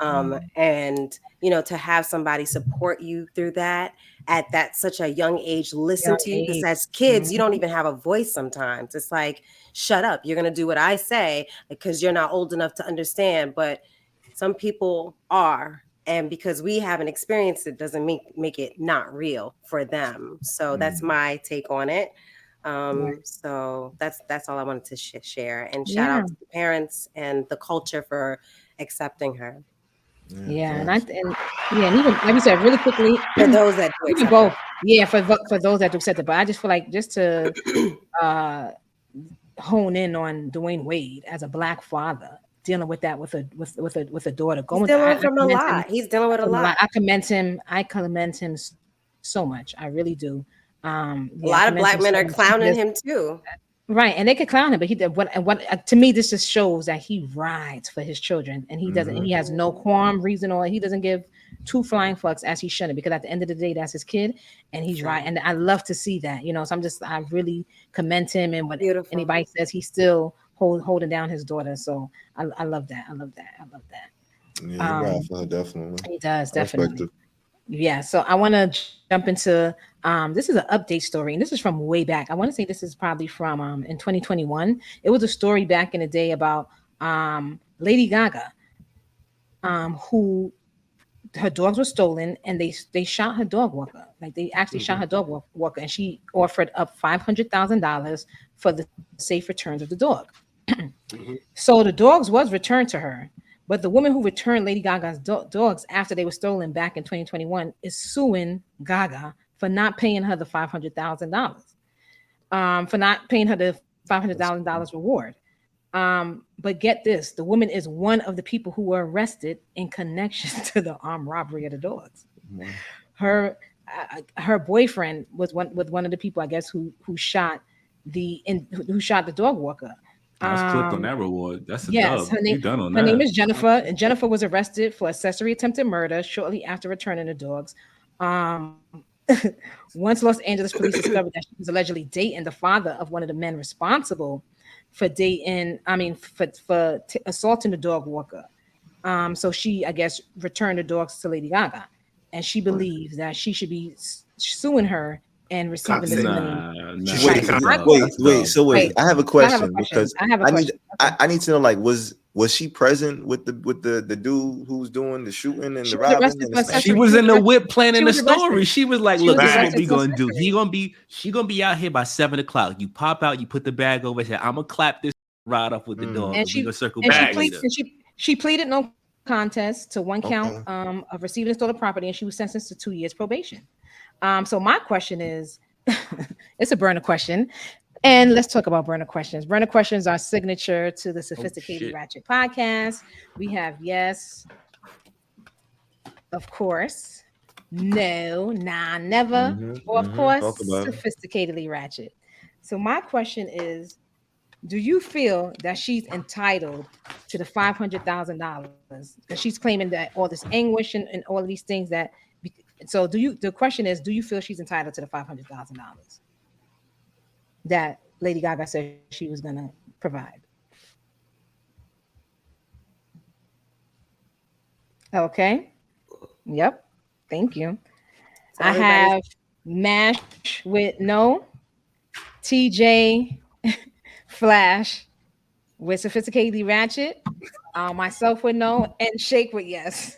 And, you know, to have somebody support you through that at that such a young age, listen to you, because as kids, you don't even have a voice sometimes. It's like, shut up, you're going to do what I say because you're not old enough to understand. But some people are. And because we haven't experienced it doesn't make it not real for them. So that's my take on it. So that's all I wanted to share. And shout out to the parents and the culture for accepting her. And even like we said, really quickly, for those that do both. For those that do accept it. But I just feel like just to hone in on Dwane Wade as a Black father, dealing with that with a daughter. He's dealing with a lot. I commend him so much. I really do. A lot of Black men are clowning him too. Right, and they could clown him, but he did what to me this just shows that he rides for his children, and he doesn't. He has no qualm, reason, or he doesn't give two flying fucks, as he shouldn't, because at the end of the day, that's his kid, and he's right. And I love to see that, you know. So I really commend him, and what anybody says, he's still holding down his daughter. So I love that. Yeah, right for her, definitely. He does, definitely. Yeah, so I want to jump into this is an update story, and this is from way back. I want to say this is probably from in 2021. It was a story back in the day about Lady Gaga, who her dogs were stolen, and they shot her dog walker. Like, they actually shot her dog walker, and she offered up $500,000 for the safe returns of the dog. So the dogs was returned to her, but the woman who returned Lady Gaga's dogs after they were stolen back in 2021 is suing Gaga for not paying her the $500,000, for not paying her the $500,000 reward. But get this, the woman is one of the people who were arrested in connection to the armed robbery of the dogs. Her boyfriend was one of the people, I guess, who shot the dog walker. I was clipped on that reward. That's a yes, dub. her name, You done on her that. name is Jennifer, and Jennifer was arrested for accessory attempted murder shortly after returning the dogs. Once Los Angeles police discovered that she was allegedly dating the father of one of the men responsible for assaulting the dog walker. So she, I guess, returned the dogs to Lady Gaga, and she believes that she should be suing her and receiving this money. Wait. I have a question because I need to know, like, was she present with the dude who's doing the shooting and the robbing? She was in the whip planning the story. She was like, "Look, this is what we gonna do. She gonna be out here by 7 o'clock. You pop out, you put the bag over here. I'm gonna clap this right up with the dog. And we gonna circle back. She pleaded no contest to one count of receiving stolen property, and she was sentenced to 2 years probation. So my question is, it's a burner question. And let's talk about burner questions. Burner questions are signature to the Sophisticated Ratchet Podcast. We have yes, of course, no, nah, never, or of course, sophisticatedly ratchet. So my question is, do you feel that she's entitled to the $500,000? Because she's claiming that all this anguish and all of these things that. So the question is, do you feel she's entitled to the $500,000 that Lady Gaga said she was going to provide? Okay. Yep. Thank you. So I have Mash with no, TJ Flash with Sophisticatedly Ratchet, myself with no, and Shake with yes.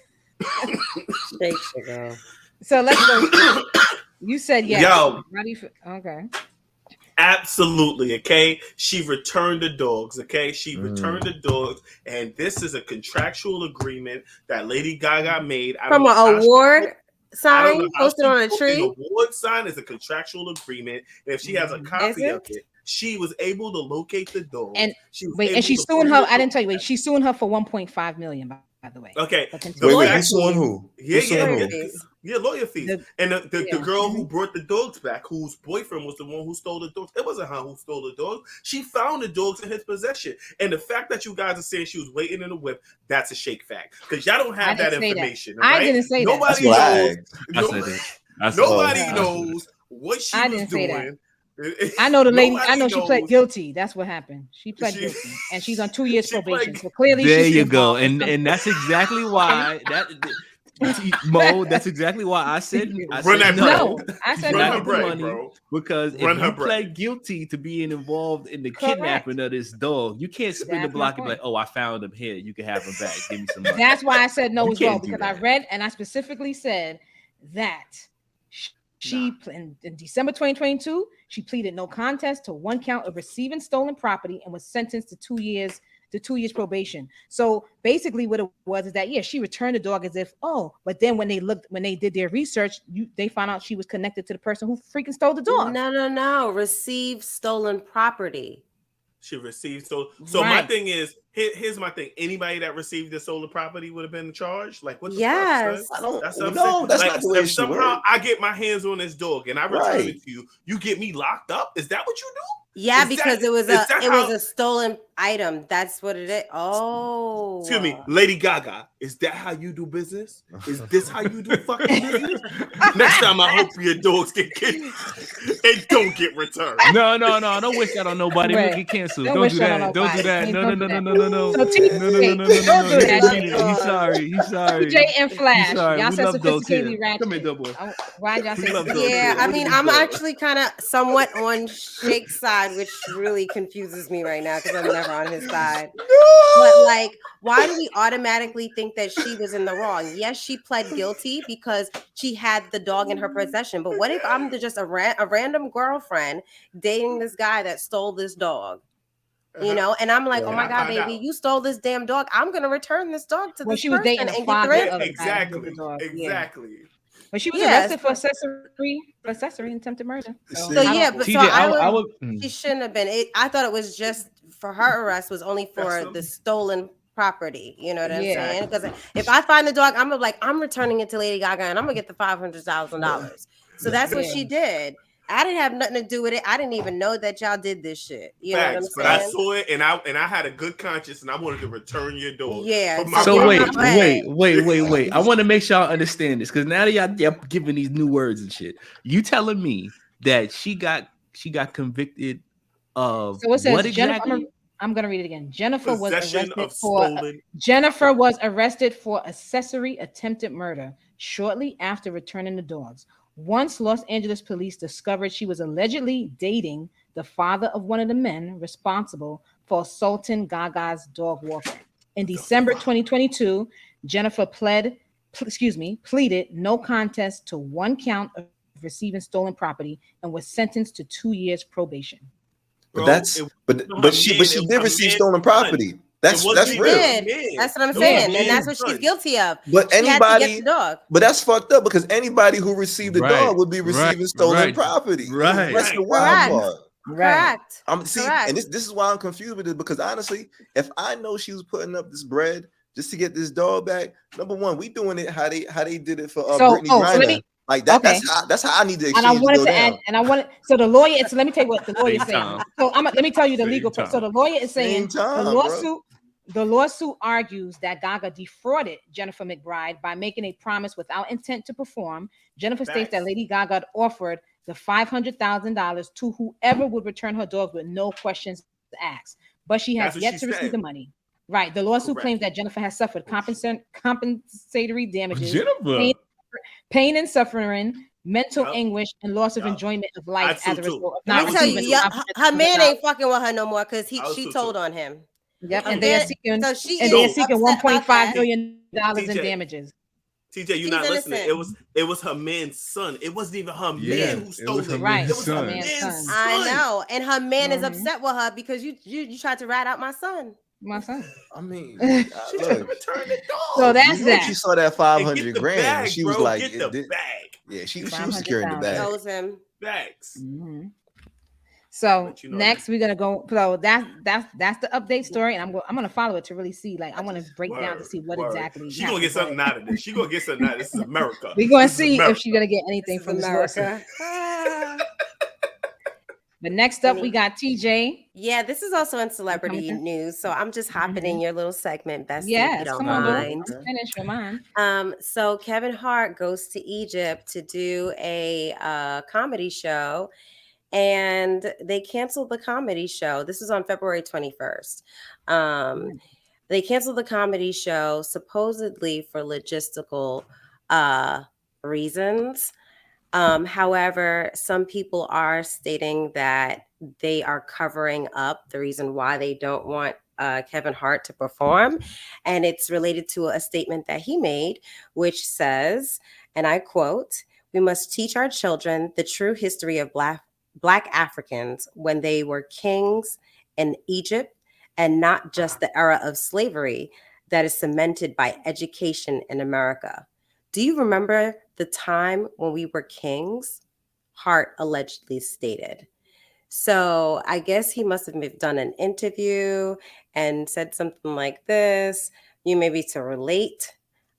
Shake should go. So let's go. You said yes. Yo. How do you feel? Okay. Absolutely. Okay. She returned the dogs. Okay. She returned the dogs. And this is a contractual agreement that Lady Gaga made. From an award sign posted on a tree. An award sign is a contractual agreement. And if she has a copy of it, she was able to locate the dogs. And she's suing her. I didn't tell you. Wait, she's suing her for $1.5 million. By the way. Okay. Wait, who's suing who? Yeah, lawyer fees. And the girl who brought the dogs back, whose boyfriend was the one who stole the dogs, it wasn't her who stole the dogs. She found the dogs in his possession. And the fact that you guys are saying she was waiting in the whip, that's a shake fact. Because y'all don't have that information. Right? I didn't say nobody that. Nobody knows what she was doing. I know the lady. I know she pled guilty. That's what happened. She pled guilty, and she's on 2 years probation. So clearly, there you go. And that's exactly why Mo. That's exactly why I said no. I said run her break, bro. Because if you pled guilty to being involved in the kidnapping of this dog, you can't spin the block and be like, "Oh, I found him here. You can have him back. Give me some money." That's why I said no as well, because I read and I specifically said that. She in December 2022, she pleaded no contest to one count of receiving stolen property and was sentenced to 2 years probation. So basically, what it was is that she returned the dog as if but then when they did their research, they found out she was connected to the person who freaking stole the dog. No, received stolen property. She received so my thing is here's my thing. Anybody that received the stolen property would have been charged. Like what the fuck? That's not the way somehow I get my hands on this dog and I return it to you. You get me locked up? Is that what you do? Yeah, because it was a stolen item. That's what it is. Oh, excuse me, Lady Gaga. Is that how you do business? Is this how you do fucking business? Next time, I hope your dogs get kidnapped and don't get returned. No. Don't wish that on nobody. We'll get canceled. Don't do that. Don't do that. No. Don't do that. He's sorry. TJ and Flash. Y'all said Sophisticatedly Ratchet. Come here, doughboy. Why y'all say? Yeah, I mean, I'm actually kind of somewhat on Shake's side, which really confuses me right now because I'm never on his side. But like, why do we automatically think that she was in the wrong? Yes, she pled guilty because she had the dog in her possession. But what if I'm just a random girlfriend dating this guy that stole this dog? You know, and I'm like, Yeah. oh my God, baby, you stole this damn dog. I'm gonna return this dog to this she was person dating a and get the father ransom. of Exactly. dog. Exactly. Yeah. But she was arrested for accessory and attempted murder. So yeah, but TJ, so I would. she shouldn't have been. I thought it was just for her arrest was only for the stolen property. You know what I'm saying? Because if I find the dog, I'm returning it to Lady Gaga and I'm gonna get the $500,000. So that's what she did. I didn't have nothing to do with it. I didn't even know that y'all did this shit. You know what I'm saying? But I saw it and I had a good conscience and I wanted to return your dog. Yeah. So wait. I want to make sure I understand this because now that y'all giving these new words and shit, you telling me that she got convicted of so it says what exactly? Jennifer, I'm gonna read it again. Jennifer was arrested for accessory attempted murder shortly after returning the dogs. Once Los Angeles police discovered she was allegedly dating the father of one of the men responsible for assaulting Gaga's dog walker. In December 2022, Jennifer pleaded no contest to one count of receiving stolen property and was sentenced to 2 years probation. But she did receive stolen property. That's real. That's what I'm saying, and that's what she's guilty of. But anybody, get the dog. But that's fucked up because anybody who received the dog would be receiving stolen property. That's the wild part. Correct. And this is why I'm confused with it because honestly, if I know she was putting up this bread just to get this dog back, number one, we doing it how they did it for Brittany Griner. Like that. Okay. That's how I need to exchange. And I wanted to add, so the lawyer. So let me tell you what the lawyer is saying. So let me tell you the legal part. So the lawyer is saying the lawsuit argues that Gaga defrauded Jennifer McBride by making a promise without intent to perform. Jennifer states that Lady Gaga offered the $500,000 to whoever would return her dogs with no questions asked, but she has yet to receive the money. Right. The lawsuit claims that Jennifer has suffered compensatory damages, pain and suffering, mental anguish, and loss of enjoyment of life as a result of not receiving. Her man ain't fucking with her no more because she told on him. Yep, and they are seeking $1.5 million in damages. TJ, you're not listening. It was her man's son. It wasn't even her man who stole it. Right, it was her man's son. I know, and her man is upset with her because you tried to rat out my son. I mean, she tried to return the dog. So that's that. She saw that $500,000. She was like, "Get the bag." Yeah, she was securing the bag. Knows him. Bags. Mm-hmm. So next we're gonna go. So that's the update story, and I'm gonna follow it to really see. Like I want to break down to see what exactly. She's gonna get something out of this. She's gonna get something out of this. This is America. We're gonna see if she's gonna get anything from America. But next up, we got TJ. Yeah, this is also in celebrity news. So I'm just hopping in your little segment, Bessie, if you don't mind. Finish your mind. So Kevin Hart goes to Egypt to do a comedy show, and they canceled the comedy show. This was on February 21st. They canceled the comedy show supposedly for logistical reasons. However, some people are stating that they are covering up the reason why they don't want Kevin Hart to perform. And it's related to a statement that he made, which says, and I quote, "We must teach our children the true history of Black Africans when they were kings in Egypt and not just the era of slavery that is cemented by education in America. Do you remember the time when we were kings?" Hart allegedly stated. So I guess he must have done an interview and said something like this, maybe to relate.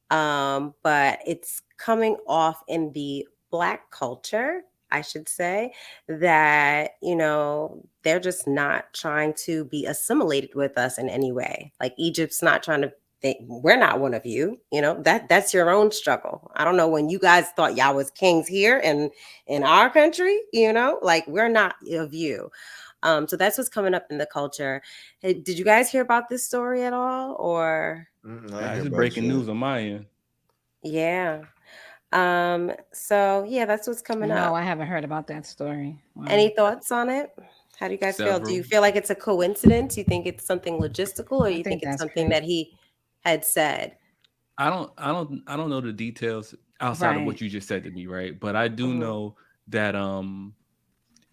But it's coming off in the Black culture, I should say, that, they're just not trying to be assimilated with us in any way. Like Egypt's not trying to we're not one of you, that's your own struggle. I don't know when you guys thought y'all was kings here and in our country, like we're not of you. So that's what's coming up in the culture. Hey, did you guys hear about this story at all? Or it's breaking news on my end. Yeah. So yeah, that's what's coming up. No, I haven't heard about that story. Wow. Any thoughts on it? How do you guys feel? Do you feel like it's a coincidence? You think it's something logistical, or you think it's something that he had said? I don't know the details outside of what you just said to me, right? But I do know that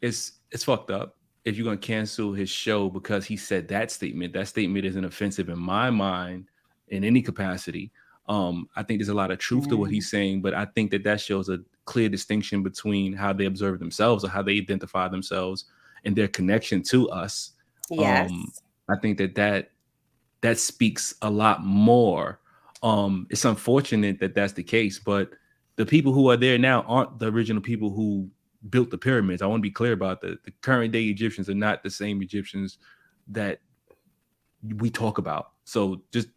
it's fucked up. if you're going to cancel his show because he said that statement isn't offensive in my mind in any capacity. I think there's a lot of truth to what he's saying, but I think that shows a clear distinction between how they observe themselves or how they identify themselves and their connection to us. Yes. I think that speaks a lot more. It's unfortunate that that's the case, but the people who are there now aren't the original people who built the pyramids. I want to be clear about that. The current day Egyptians are not the same Egyptians that we talk about. So just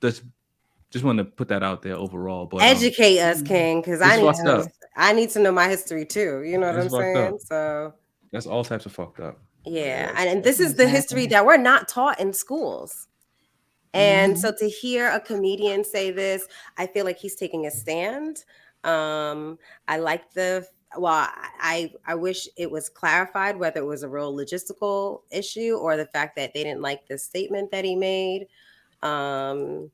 want to put that out there overall. But educate us, King, because I need to know my history too. You know what I'm saying? So that's all types of fucked up. Yeah, and this is the history that we're not taught in schools. And so to hear a comedian say this, I feel like he's taking a stand. I like I wish it was clarified whether it was a real logistical issue or the fact that they didn't like the statement that he made. And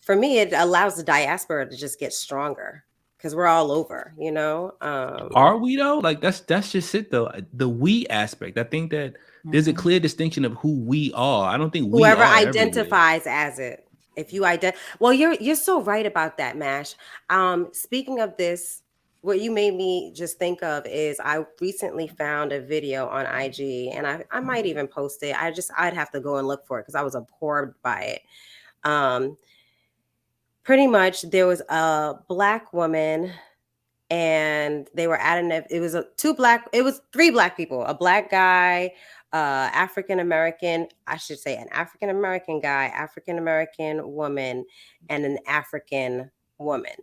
for me, it allows the diaspora to just get stronger because we're all over, you know. Are we though? Like that's just it though. The we aspect. I think that there's a clear distinction of who we are. I don't think whoever identifies as it. If you well, you're so right about that, Mash. Speaking of this, what you made me just think of is I recently found a video on IG, and I might even post it. I'd have to go and look for it because I was abhorred by it. Pretty much there was a Black woman and they were at it was three Black people, a Black guy, African-American, I should say an African-American guy, African-American woman, and an African woman.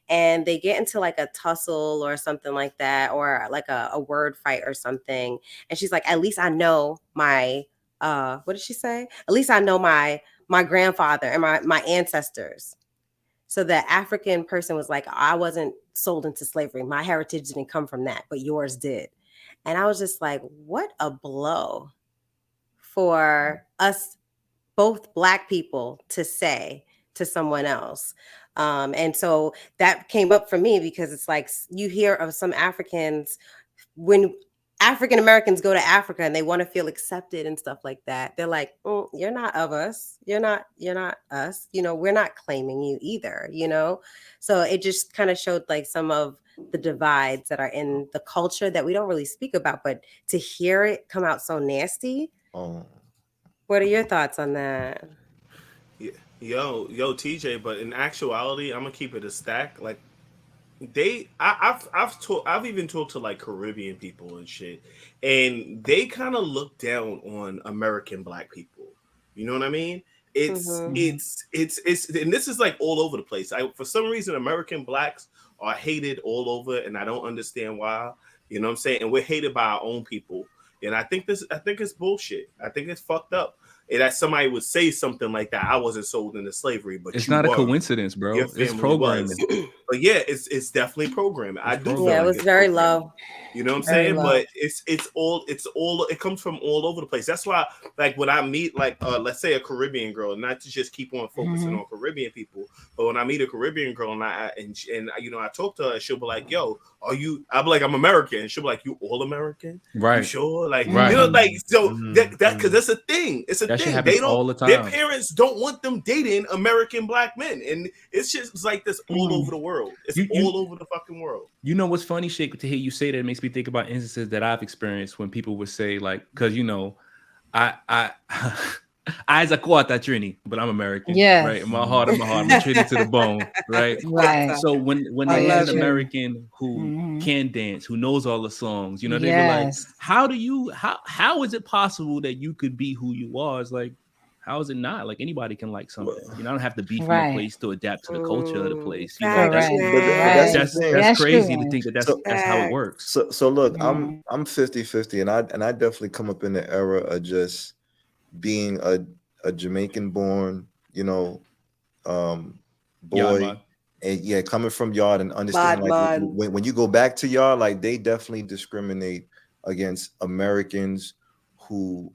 And they get into like a tussle or something like that, or like a word fight or something. And she's like, at least I know my, what did she say? At least I know my grandfather and my ancestors. So the African person was like, I wasn't sold into slavery. My heritage didn't come from that, but yours did. And I was just like, what a blow for us, both Black people, to say to someone else. And so that came up for me because it's like you hear of some Africans when African Americans go to Africa and they want to feel accepted and stuff like that. They're like, you're not of us. You're not us. You know, we're not claiming you either, you know? So it just kind of showed like some of the divides that are in the culture that we don't really speak about, but to hear it come out so nasty. What are your thoughts on that? Yo, TJ, but in actuality, I'm gonna keep it a stack. Like I've even talked to like Caribbean people and shit, and they kind of look down on American Black people. You know what I mean? It's and this is like all over the place. For some reason, American Blacks are hated all over, and I don't understand why. You know what I'm saying? And we're hated by our own people, and I think it's bullshit. I think it's fucked up. And that somebody would say something like that. I wasn't sold into slavery, but it's not a coincidence, bro. It's programming. But yeah, it's definitely programming. I do. Yeah, it was very low. You know what I'm saying? But it's all it comes from all over the place. That's why, like when I meet let's say a Caribbean girl, not to just keep on focusing on Caribbean people, but when I meet a Caribbean girl and I talk to her, she'll be like, "Yo, are you?" I'll be like, "I'm American." And she'll be like, "You all American? Right? You sure?" Like you know, like so that because that's a thing. It's a thing. They don't. All the time. Their parents don't want them dating American Black men, and it's just like this all over the world. It's all over the fucking world. You know what's funny, Shake, to hear you say that, it makes me think about instances that I've experienced when people would say, like, because you know, I as a quarter Trini, but I'm American, right? In my heart, I'm Trini to the bone, right? Right. So when they have an American who can dance, who knows all the songs, you know, they be like, how is it possible that you could be who you are? It's like, how is it not? Like anybody can like something. You know, I don't have to be from a place to adapt to the culture of the place. You know, that's crazy to think that's how it works. So look, I'm 50-50, and I definitely come up in the era of just being a Jamaican born, you know, boy, and coming from Yard and understanding when you go back to Yard, like they definitely discriminate against Americans who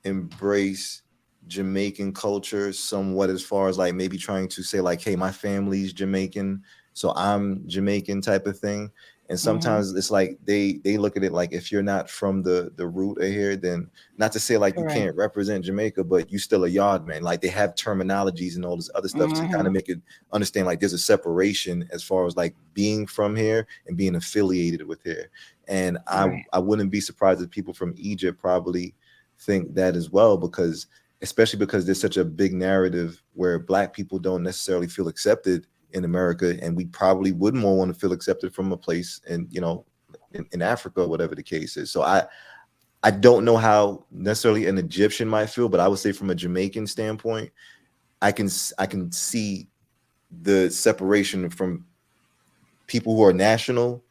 embrace Jamaican culture somewhat, as far as like maybe trying to say like, hey, my family's Jamaican, so I'm Jamaican type of thing. And sometimes it's like they look at it like if you're not from the root of here, then not to say like you can't represent Jamaica, but you still a yard man. Like they have terminologies and all this other stuff to kind of make it understand like there's a separation as far as like being from here and being affiliated with here. And I wouldn't be surprised if people from Egypt probably think that as well, because especially because there's such a big narrative where Black people don't necessarily feel accepted in America, and we probably would more want to feel accepted from a place in, you know, in Africa, whatever the case is. So I don't know how necessarily an Egyptian might feel, but I would say from a Jamaican standpoint, I can see the separation from people who are national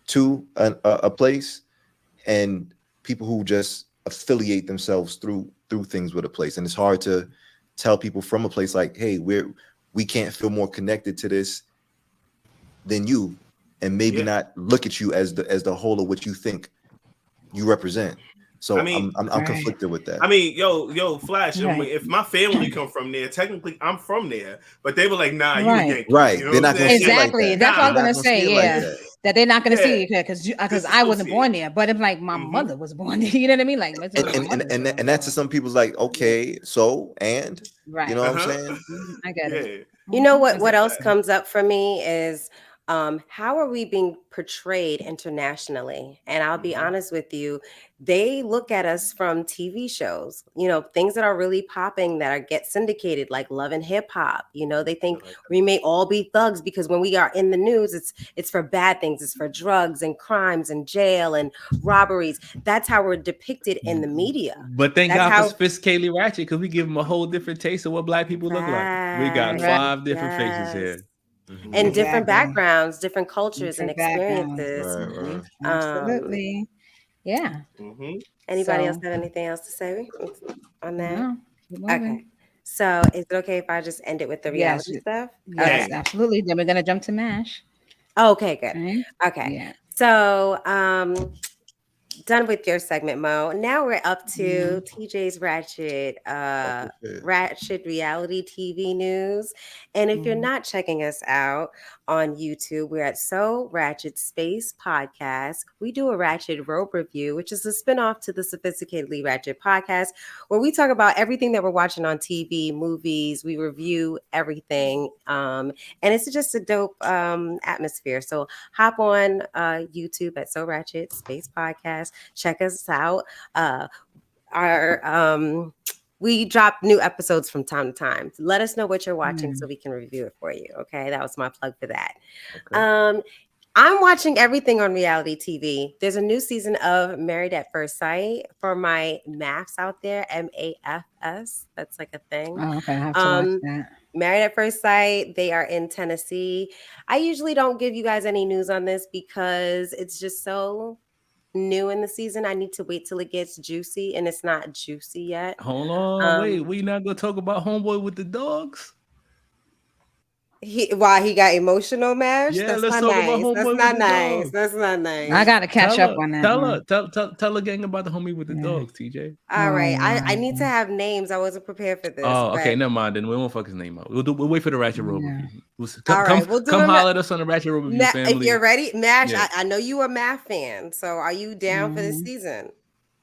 to a place and people who just affiliate themselves through things with a place. And it's hard to tell people from a place like, hey, we can't feel more connected to this than you, and maybe not look at you as the whole of what you think you represent. So I mean, I'm conflicted with that. I mean, yo, Flash. I mean, if my family come from there, technically I'm from there, but they were like, nah, you a Yankee. Right. You know They're not going to see it like that. That's what I'm going to say. Yeah. Like that they're not going to see it because I wasn't born there, but it's like my mother was born there. You know what I mean? Like, and that's to some people's like, okay, so and you know what I'm saying? I get it. You know what else comes up for me is how are we being portrayed internationally? And I'll be honest with you, they look at us from TV shows, you know, things that are really popping that get syndicated, like Love and Hip Hop. You know, they think we may all be thugs because when we are in the news, it's for bad things. It's for drugs and crimes and jail and robberies. That's how we're depicted in the media. But thank God for Sophisticatedly Ratchet, because we give them a whole different taste of what Black people look like. We got 5 different faces here. And different backgrounds, different cultures and experiences. Absolutely. Yeah. Anybody else have anything else to say on that? No. Okay. So is it okay if I just end it with the reality stuff? Yes, absolutely. Then we're gonna jump to MASH. Okay, good. Okay. Yeah. So done with your segment, Mo. Now we're up to TJ's Ratchet reality TV news. And if you're not checking us out on YouTube, we're at So Ratchet Space Podcast. We do a Ratchet Rope Review, which is a spinoff to the Sophisticatedly Ratchet Podcast, where we talk about everything that we're watching on TV, movies. We review everything. And it's just a dope atmosphere. So hop on YouTube at So Ratchet Space Podcast. Check us out. We drop new episodes from time to time. Let us know what you're watching so we can review it for you. Okay, that was my plug for that. Okay. I'm watching everything on reality TV. There's a new season of Married at First Sight for my maths out there, MAFS. That's like a thing. Oh, okay, I have to watch that. Married at First Sight. They are in Tennessee. I usually don't give you guys any news on this because it's just so new in the season. I need to wait till it gets juicy, and it's not juicy yet. Hold on, wait. We not gonna talk about Homeboy with the dogs? Why he got emotional, Mash? Yeah, that's let's not talk nice. about Homeboy That's with not the nice. dogs. That's not nice. I gotta catch up on that. Tell the gang about the homie with the dogs, TJ. All right, I need to have names. I wasn't prepared for this. Oh, okay, never mind. Then we won't fuck his name up. We'll wait for the Ratchet Road review. Come holler at us on the Ratchet Road review, family. If you're ready, Mash. Yeah. I know you a math fan, so are you down for this season?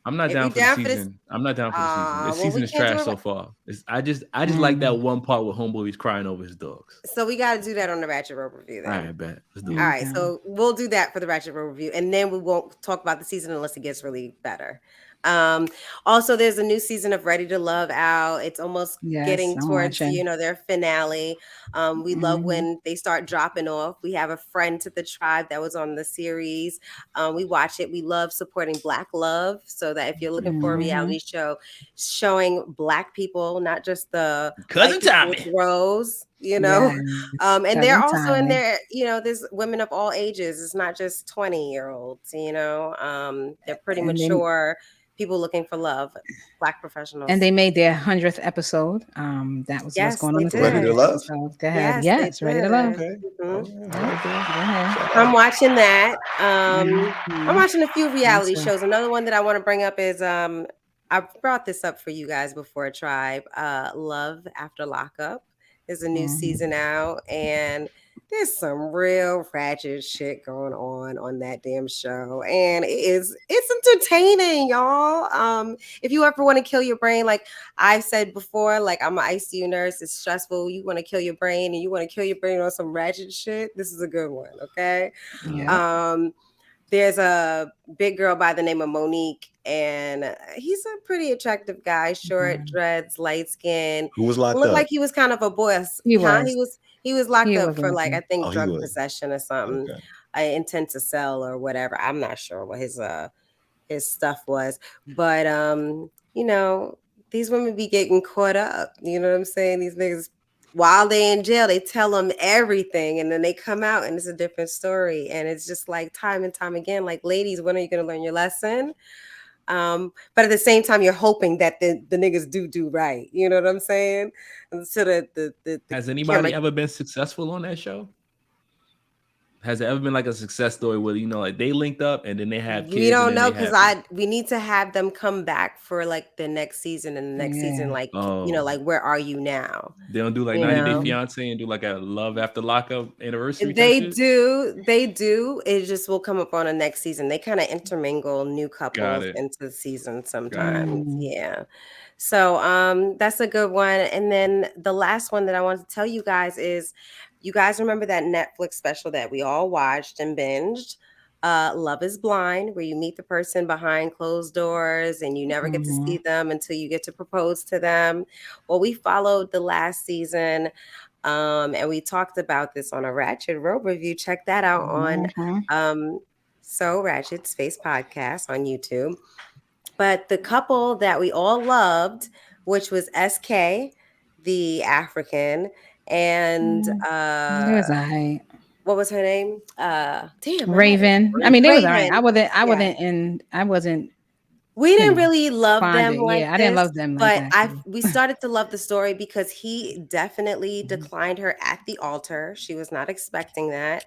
I'm not down for the season. I'm not down for the season. This season is trash so far. I just like that one part where Homeboy is crying over his dogs. So we got to do that on the Ratchet Road review then. All right, bet. Let's do it. All right, so we'll do that for the Ratchet Road review, and then we won't talk about the season unless it gets really better. Also, there's a new season of Ready to Love out. It's almost getting towards their finale. We love when they start dropping off. We have a friend to the tribe that was on the series. We watch it. We love supporting Black love, so that if you're looking for a reality show showing Black people, not just the cousin Tommy Rose, and they're also in there. There's women of all ages. It's not just 20-year-olds. They're pretty mature. People looking for love, Black professionals. And they made their 100th episode. That was what's going on with Ready to Love. So go ahead. Yes, Ready to Love. Okay. I'm watching that. I'm watching a few reality shows. Another one that I want to bring up is I brought this up for you guys before, Tribe. Love After Lockup is a new season out, and there's some real ratchet shit going on that damn show, and it's entertaining, y'all. If you ever want to kill your brain, like I've said before, like I'm an ICU nurse, it's stressful. You want to kill your brain, and you want to kill your brain on some ratchet shit. This is a good one, okay? Yeah. There's a big girl by the name of Monique, and he's a pretty attractive guy, short dreads, light skin. Who was locked Looked up? like he was kind of a boss. He was. He was locked He up was for like, I think, Oh, he drug was. possession or something. Okay. Intent to sell or whatever. I'm not sure what his stuff was, but you know, these women be getting caught up. You know what I'm saying? These niggas, while they in jail, they tell them everything, and then they come out and it's a different story. And it's just like time and time again, like, ladies, when are you going to learn your lesson? But at the same time, you're hoping that the niggas do right. You know what I'm saying? And so the Has anybody ever been successful on that show? Has it ever been like a success story where, you know, like they linked up and then they have kids? We don't know, because we need to have them come back for like the next season, and the next season, like, you know, like, where are you now? They don't do like 90 Day Fiance and do like a love after lockup anniversary. They do. It just will come up on the next season. They kind of intermingle new couples into the season sometimes. Yeah. So that's a good one. And then the last one that I want to tell you guys is, you guys remember that Netflix special that we all watched and binged, Love is Blind, where you meet the person behind closed doors and you never get to see them until you get to propose to them. Well, we followed the last season, and we talked about this on a Ratchet Road review. Check that out on So Ratchet's Face Podcast on YouTube. But the couple that we all loved, which was SK, the African, and what was her name? Raven. I mean, they was all right. I wasn't. We didn't really love them like I didn't love them like that. But we started to love the story because he definitely declined her at the altar. She was not expecting that.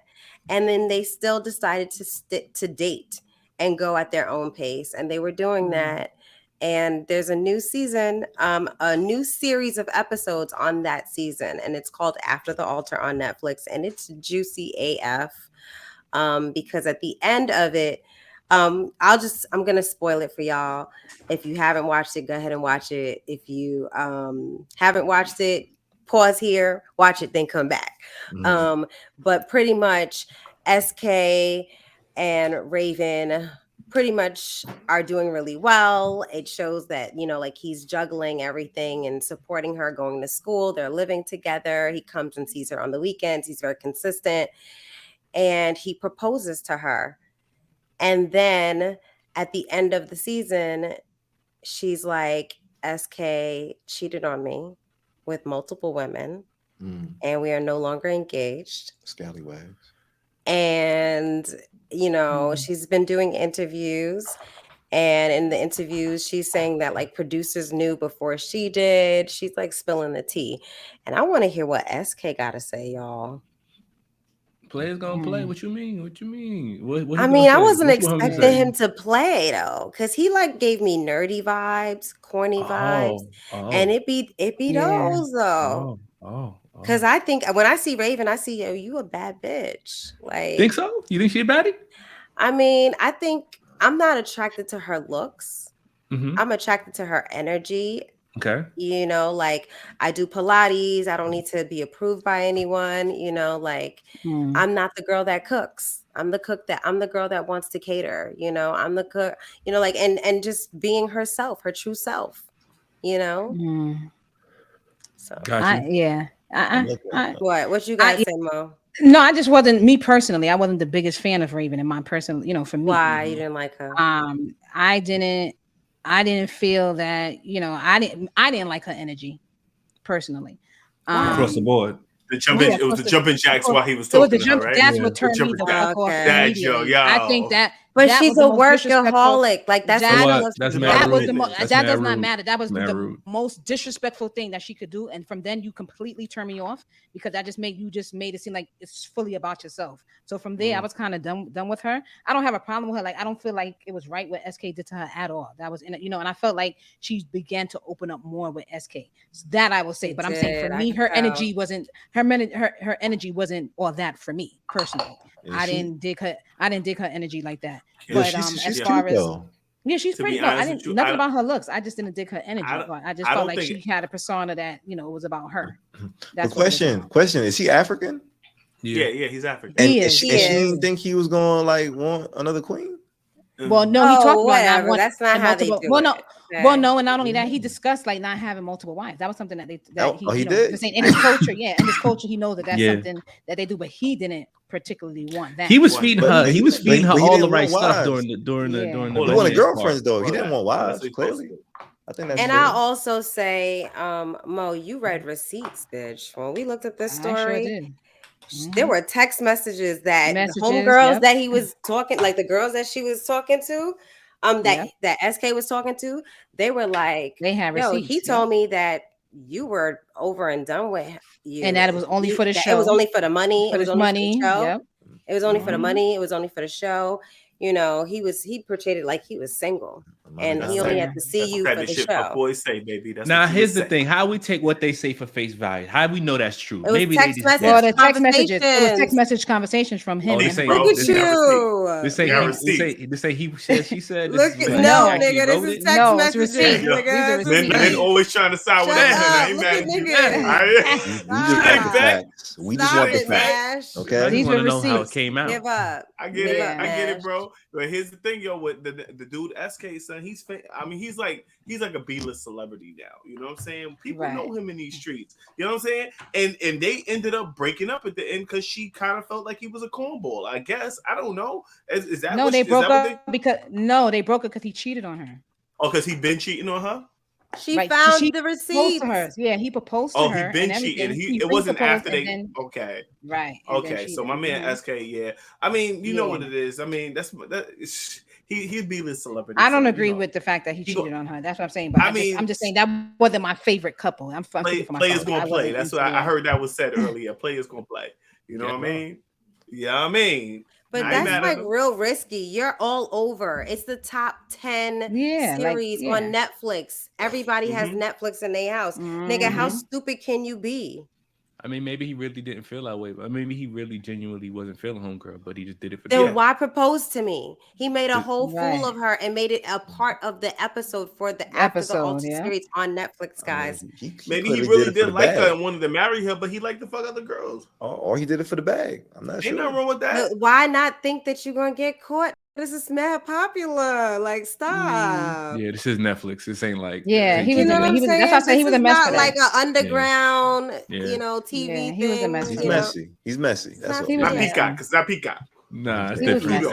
And then they still decided to stick to date and go at their own pace. And they were doing that. And there's a new season, a new series of episodes on that season. And it's called After the Altar on Netflix. And it's juicy AF, because at the end of it, I'm going to spoil it for y'all. If you haven't watched it, go ahead and watch it. If you haven't watched it, pause here, watch it, then come back. But pretty much SK and Raven pretty much are doing really well. It shows that, you know, like, he's juggling everything and supporting her, going to school. They're living together. He comes and sees her on the weekends. He's very consistent. And he proposes to her. And then at the end of the season, she's like, SK cheated on me with multiple women, and we are no longer engaged. Scallywags. And, you know, she's been doing interviews, and in the interviews, she's saying that, like, producers knew before she did. She's like spilling the tea. And I want to hear what SK got to say, y'all. Players gonna play. What you mean? What you mean? What I mean, I wasn't expecting him to play though, because he like gave me nerdy vibes, corny vibes, and it be those though. Because I think when I see Raven, I see, yo, you a bad bitch. Like, think so? You think she a baddie? I mean, I think I'm not attracted to her looks. I'm attracted to her energy. Okay. You know, like, I do Pilates. I don't need to be approved by anyone. You know, like, I'm not the girl that cooks. I'm the girl that wants to cater. You know, I'm the cook, you know, like, and just being herself, her true self, you know? So, gotcha. What you guys say, Mo? No, I just wasn't, me personally, I wasn't the biggest fan of Raven in my personal, you know, for me. Why you didn't like her? I didn't feel that, you know, I didn't like her energy personally. Across the board. It was the jumping jacks while he was talking to her, right? That's what turned me the fuck off. That joke, y'all. I think that, But that she's was a the most disrespectful. workaholic. Like that's That- not What? That's That mad was rude. the That's that mad does not rude. matter. That was Mad the rude. most disrespectful thing that she could do, and from then you completely turn me off because that just made it seem like it's fully about yourself. So from there, I was kind of done with her. I don't have a problem with her. Like I don't feel like it was right what SK did to her at all. That was and I felt like she began to open up more with SK. So that I will say, but I'm saying for me, her energy wasn't her energy wasn't all that for me personally. I didn't dig her energy like that. But as far as she's pretty. No, I didn't nothing about her looks. I just didn't dig her energy. I just felt like she had a persona that was about her. That's question: is he African? Yeah, he's African. And she didn't think he was going like want another queen. Well, no, he talked about not that's not how they do well, no, it. well, no, and not only that, he discussed like not having multiple wives. That was something that he did. In his culture, in his culture, he knows that's something that they do, but he didn't particularly want that. He was feeding her. He was feeding her all the right stuff wives. during the. He wanted girlfriends though. He didn't want wives. Clearly, I think that's. And I also say, Mo, you read receipts, bitch. When we looked at this story. I sure did. There were text messages that the homegirls that he was talking, like the girls that she was talking to, that SK was talking to, they were like, they had receipts. He told me that you were over and done with you, and that it was only for the show. It was only for the money. It was only for the show. Yep. It was only for the money. It was only for the show. He portrayed it like he was single, and he only had to see you for the show. Boys say, baby. Now here's the thing: how we take what they say for face value? How we know that's true? Maybe they just the text messages. It was text message conversations from him. Look at you. They say he said she said. Look, no, nigga, this is text messages. Men always trying to side with that. We just want the facts. Okay, I just want to know how it came out. Give up. I get it, bro. But here's the thing, yo, with the dude SK son, he's like a B-list celebrity now. You know what I'm saying? People know him in these streets. You know what I'm saying? And they ended up breaking up at the end because she kind of felt like he was a cornball. I guess I don't know. Is that no? They broke up because he cheated on her. Oh, because he been cheating on her. She found the receipts. Yeah, he proposed to her. Oh, he been cheating. It wasn't after they. Okay. Right. Okay. So my man SK, I mean, you know what it is. I mean, he'd be the celebrity. I don't agree with the fact that he cheated on her. That's what I'm saying. But I'm just saying that wasn't my favorite couple. I'm players gonna play. That's what I heard that was said earlier. Players gonna play. You know what I mean? Yeah, I mean. But that's like real risky. You're all over. It's the top 10 series on Netflix. Everybody has Netflix in their house. Nigga, how stupid can you be? I mean, maybe he really didn't feel that way, but maybe he really genuinely wasn't feeling homegirl, but he just did it for. Then why propose to me? He made a whole fool of her and made it a part of the episode for the episode series on Netflix, guys. Maybe he really did like her and wanted to marry her, but he liked to fuck other girls. Or he did it for the bag. I'm not sure. Ain't nothing wrong with that. But why not think that you're gonna get caught? This is mad popular. Like, stop. Yeah, this is Netflix. This ain't like. Yeah, he was. That's why I said he was a mess. Not like an underground, TV. Yeah, he was a mess. He's messy. He's messy. That's all. Not Peacock, because not Peacock. Nah, it's different.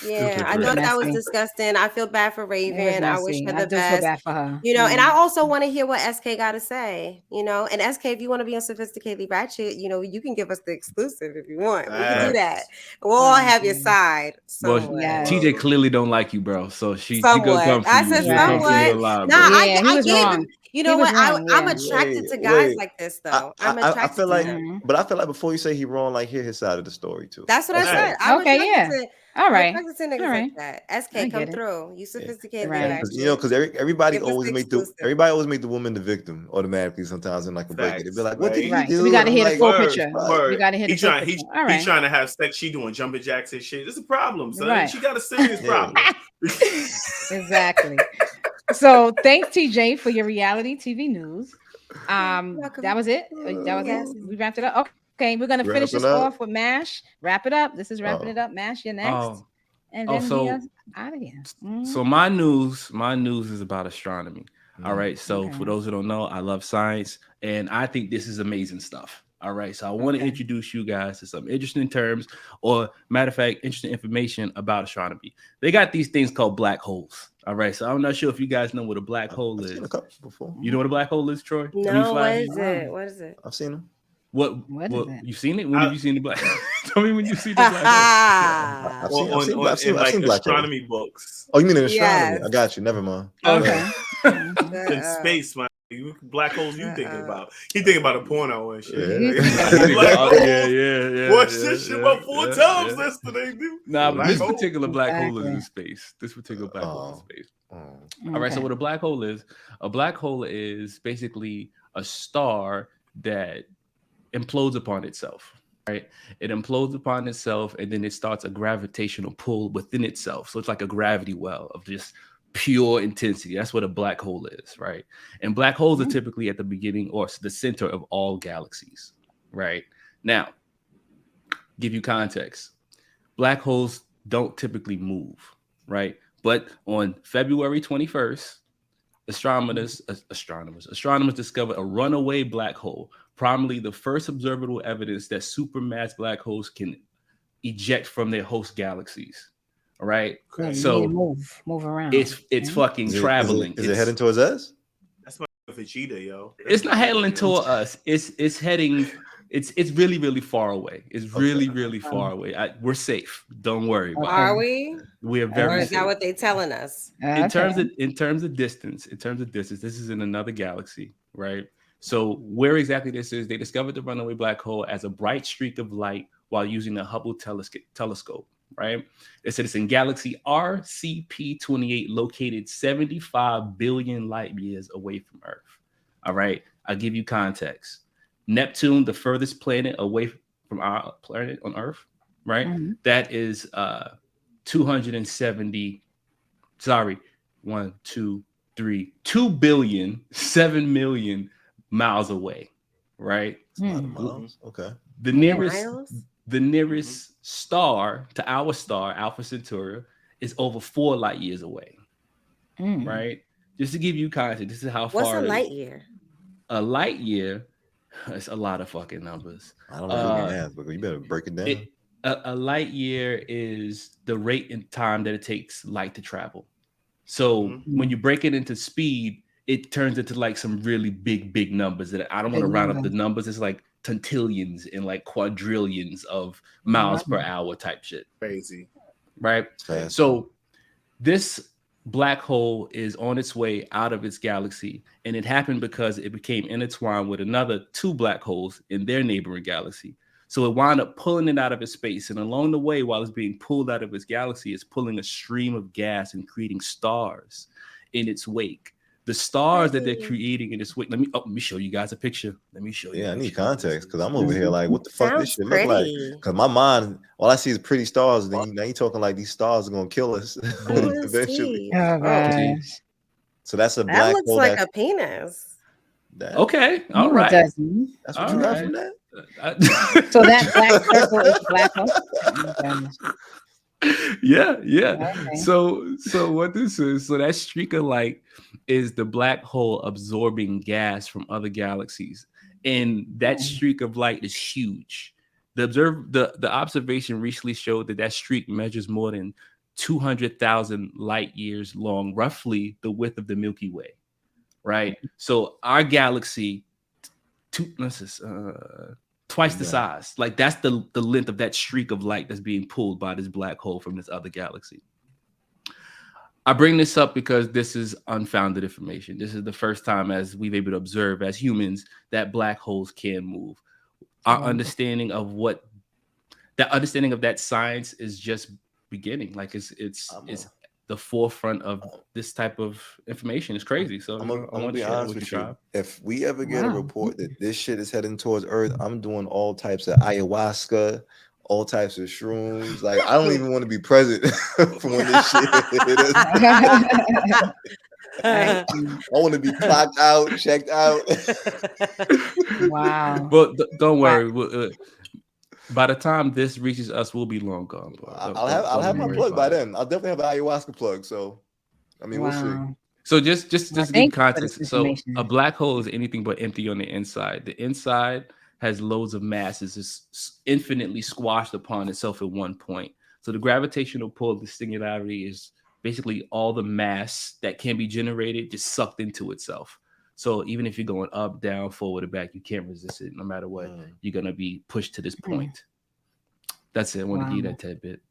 Yeah, I thought that was disgusting. I feel bad for Raven. I wish her the best. Feel bad for her. And I also want to hear what SK got to say. And SK, if you want to be on Sophisticatedly Ratchet, you can give us the exclusive if you want. We can do that. We'll all have your side. Well, TJ clearly don't like you, bro. So she go come for you. I said somewhat. I get him. You know what? I'm attracted to guys like this, though. I'm attracted I feel like, to them. but I feel like before you say he wrong, like hear his side of the story too. That's what I said. All right. Like that. SK, come through. You sophisticated, right? Because everybody always make the woman the victim automatically. Sometimes in like a break, they be like, "What did he do?" So we got to hear the full picture. We got to hear the full picture. All right. He's trying to have sex. She doing jumping jacks and shit. It's a problem, son. Right. She got a serious problem. Exactly. So thanks, TJ, for your reality TV news. That was it. We wrapped it up. Okay, we're gonna finish this off with Mash. Wrap it up. This is wrapping it up. Mash, you're next. And then out of here. So my news is about astronomy. All right. So for those who don't know, I love science, and I think this is amazing stuff. All right. So I want to introduce you guys to some interesting terms, or matter of fact, interesting information about astronomy. They got these things called black holes. All right. So I'm not sure if you guys know what a black hole is. I've seen a couple before. You know what a black hole is, Troy? No, what is it? I've seen them. What is that? You seen it? When have you seen the black? Tell me when you see the black hole. I've seen like black holes. astronomy books. Oh, you mean in astronomy? Yes. I got you. Never mind. Okay. In space, man. Black holes you thinking about? He thinking about a porno and shit. Yeah. Watch this shit about 4 times yesterday, dude. Nah, but this hole. particular black hole is in space. All right, so what a black hole is basically a star that implodes upon itself, right? It implodes upon itself, and then it starts a gravitational pull within itself. So it's like a gravity well of just pure intensity. That's what a black hole is, right? And black holes are typically at the beginning or the center of all galaxies, right? Now, give you context. Black holes don't typically move, right? But on February 21st, astronomers discovered a runaway black hole, probably the first observable evidence that supermass black holes can eject from their host galaxies. All right. Yeah, so move around. It's fucking traveling. Is it heading towards us? That's my Vegeta, yo. It's not heading toward us. It's heading. It's really, really far away. It's really, really far away. We're safe. Don't worry. Are we? We are very. Or is safe. that what they're telling us? In terms of distance, this is in another galaxy, right? So where exactly this is, they discovered the runaway black hole as a bright streak of light while using the Hubble telescope, right? They said it's in galaxy RCP-28, located 75 billion light years away from Earth. All right, I'll give you context. Neptune, the furthest planet away from our planet on Earth, right? Mm-hmm. That is 2 billion, 7 million miles away, right? Miles. Okay. The nearest star to our star, Alpha Centauri, is over 4 light years away, right? Just to give you context, this is how far. What's a light year? A light year, it's a lot of fucking numbers. I don't know if you can ask, but you better break it down. A light year is the rate and time that it takes light to travel. So when you break it into speed, it turns into like some really big numbers that I don't want to round up the numbers. It's like tantillions and like quadrillions of miles per hour type shit. Crazy. Right? So this black hole is on its way out of its galaxy, and it happened because it became intertwined with another 2 black holes in their neighboring galaxy. So it wound up pulling it out of its space, and along the way, while it's being pulled out of its galaxy, it's pulling a stream of gas and creating stars in its wake. The stars that they're creating in its wake. Let me show you guys a picture. Let me show you. Yeah, I need context because I'm over here like, what the fuck this shit look like? Because my mind, all I see is pretty stars. And then now you talking like these stars are gonna kill us eventually. Oh gosh. So that's a black that looks hole. Like a penis. Okay, all right. That's what you got from that. So that black circle is black hole. Yeah. Okay. So what this is, so that streak of light is the black hole absorbing gas from other galaxies, and that streak of light is huge. The observation recently showed that streak measures more than 200,000 light years long, roughly the width of the Milky Way, right? So our galaxy, twice the size. Like that's the length of that streak of light that's being pulled by this black hole from this other galaxy. I bring this up because this is unfounded information. This is the first time as we've able to observe as humans that black holes can move. Our understanding of that science is just beginning. Like it's the forefront of this type of information. Is crazy. So I'm gonna be honest with you. If we ever get a report that this shit is heading towards Earth, I'm doing all types of ayahuasca, all types of shrooms. Like I don't even want to be present for when this shit hit us. I want to be clocked out, checked out. Wow. But don't worry. By the time this reaches us, we'll be long gone. I'll have my plug by then. I'll definitely have an ayahuasca plug. So, I mean, we'll see. So just give context. So a black hole is anything but empty on the inside. The inside has loads of mass. It's just infinitely squashed upon itself at one point. So the gravitational pull of the singularity is basically all the mass that can be generated just sucked into itself. So even if you're going up, down, forward, or back, you can't resist it. No matter what, you're gonna be pushed to this point. That's it. I want to give you that tidbit.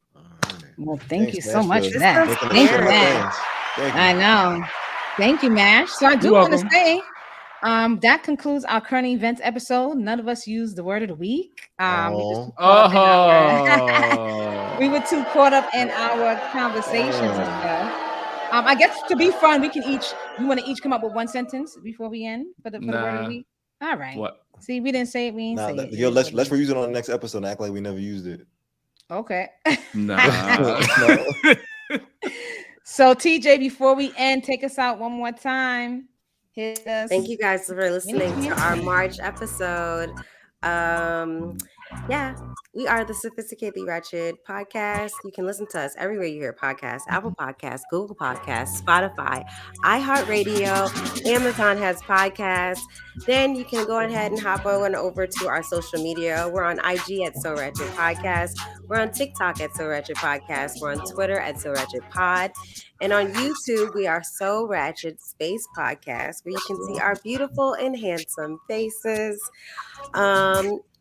Well, thank you so much for that. Thank you, Mash. I know. Thank you, Mash. So I do want to say, that concludes our current events episode. None of us used the word of the week. We were too caught up in our conversations and stuff. I guess to be fun, we want to each come up with one sentence before we end for the word of the week. All right. What? See, we didn't say it. We didn't say it. Yo, let's reuse it on the next episode and act like we never used it. Okay. Nah. So TJ, before we end, take us out one more time. Hit us. Thank you guys for listening to our March episode. We are the Sophisticatedly Ratchet Podcast. You can listen to us everywhere you hear podcasts: Apple Podcasts, Google Podcasts, Spotify, iHeartRadio, Amazon has podcasts. Then you can go ahead and hop on over to our social media. We're on IG at So Ratchet Podcast. We're on TikTok at So Ratchet Podcast. We're on Twitter at So Ratchet Pod. And on YouTube, we are So Ratchet Space Podcast, where you can see our beautiful and handsome faces.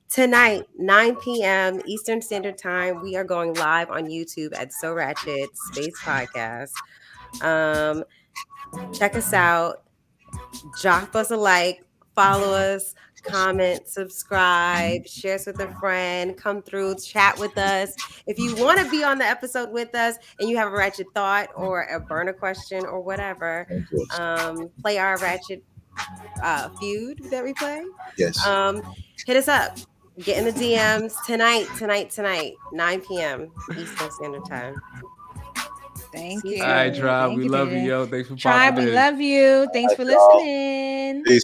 Tonight, 9 p.m. Eastern Standard Time, we are going live on YouTube at So Ratchet Space Podcast. Check us out. Drop us a like. Follow us. Comment, subscribe, share us with a friend, come through, chat with us. If you want to be on the episode with us and you have a ratchet thought or a burner question or whatever, play our ratchet feud that we play. Yes. Hit us up. Get in the DMs tonight, 9 p.m. Eastern Standard Time. Thank you. All right, Tribe. We love you, yo. Thanks for Tribe, we love you. Thanks for listening. Peace.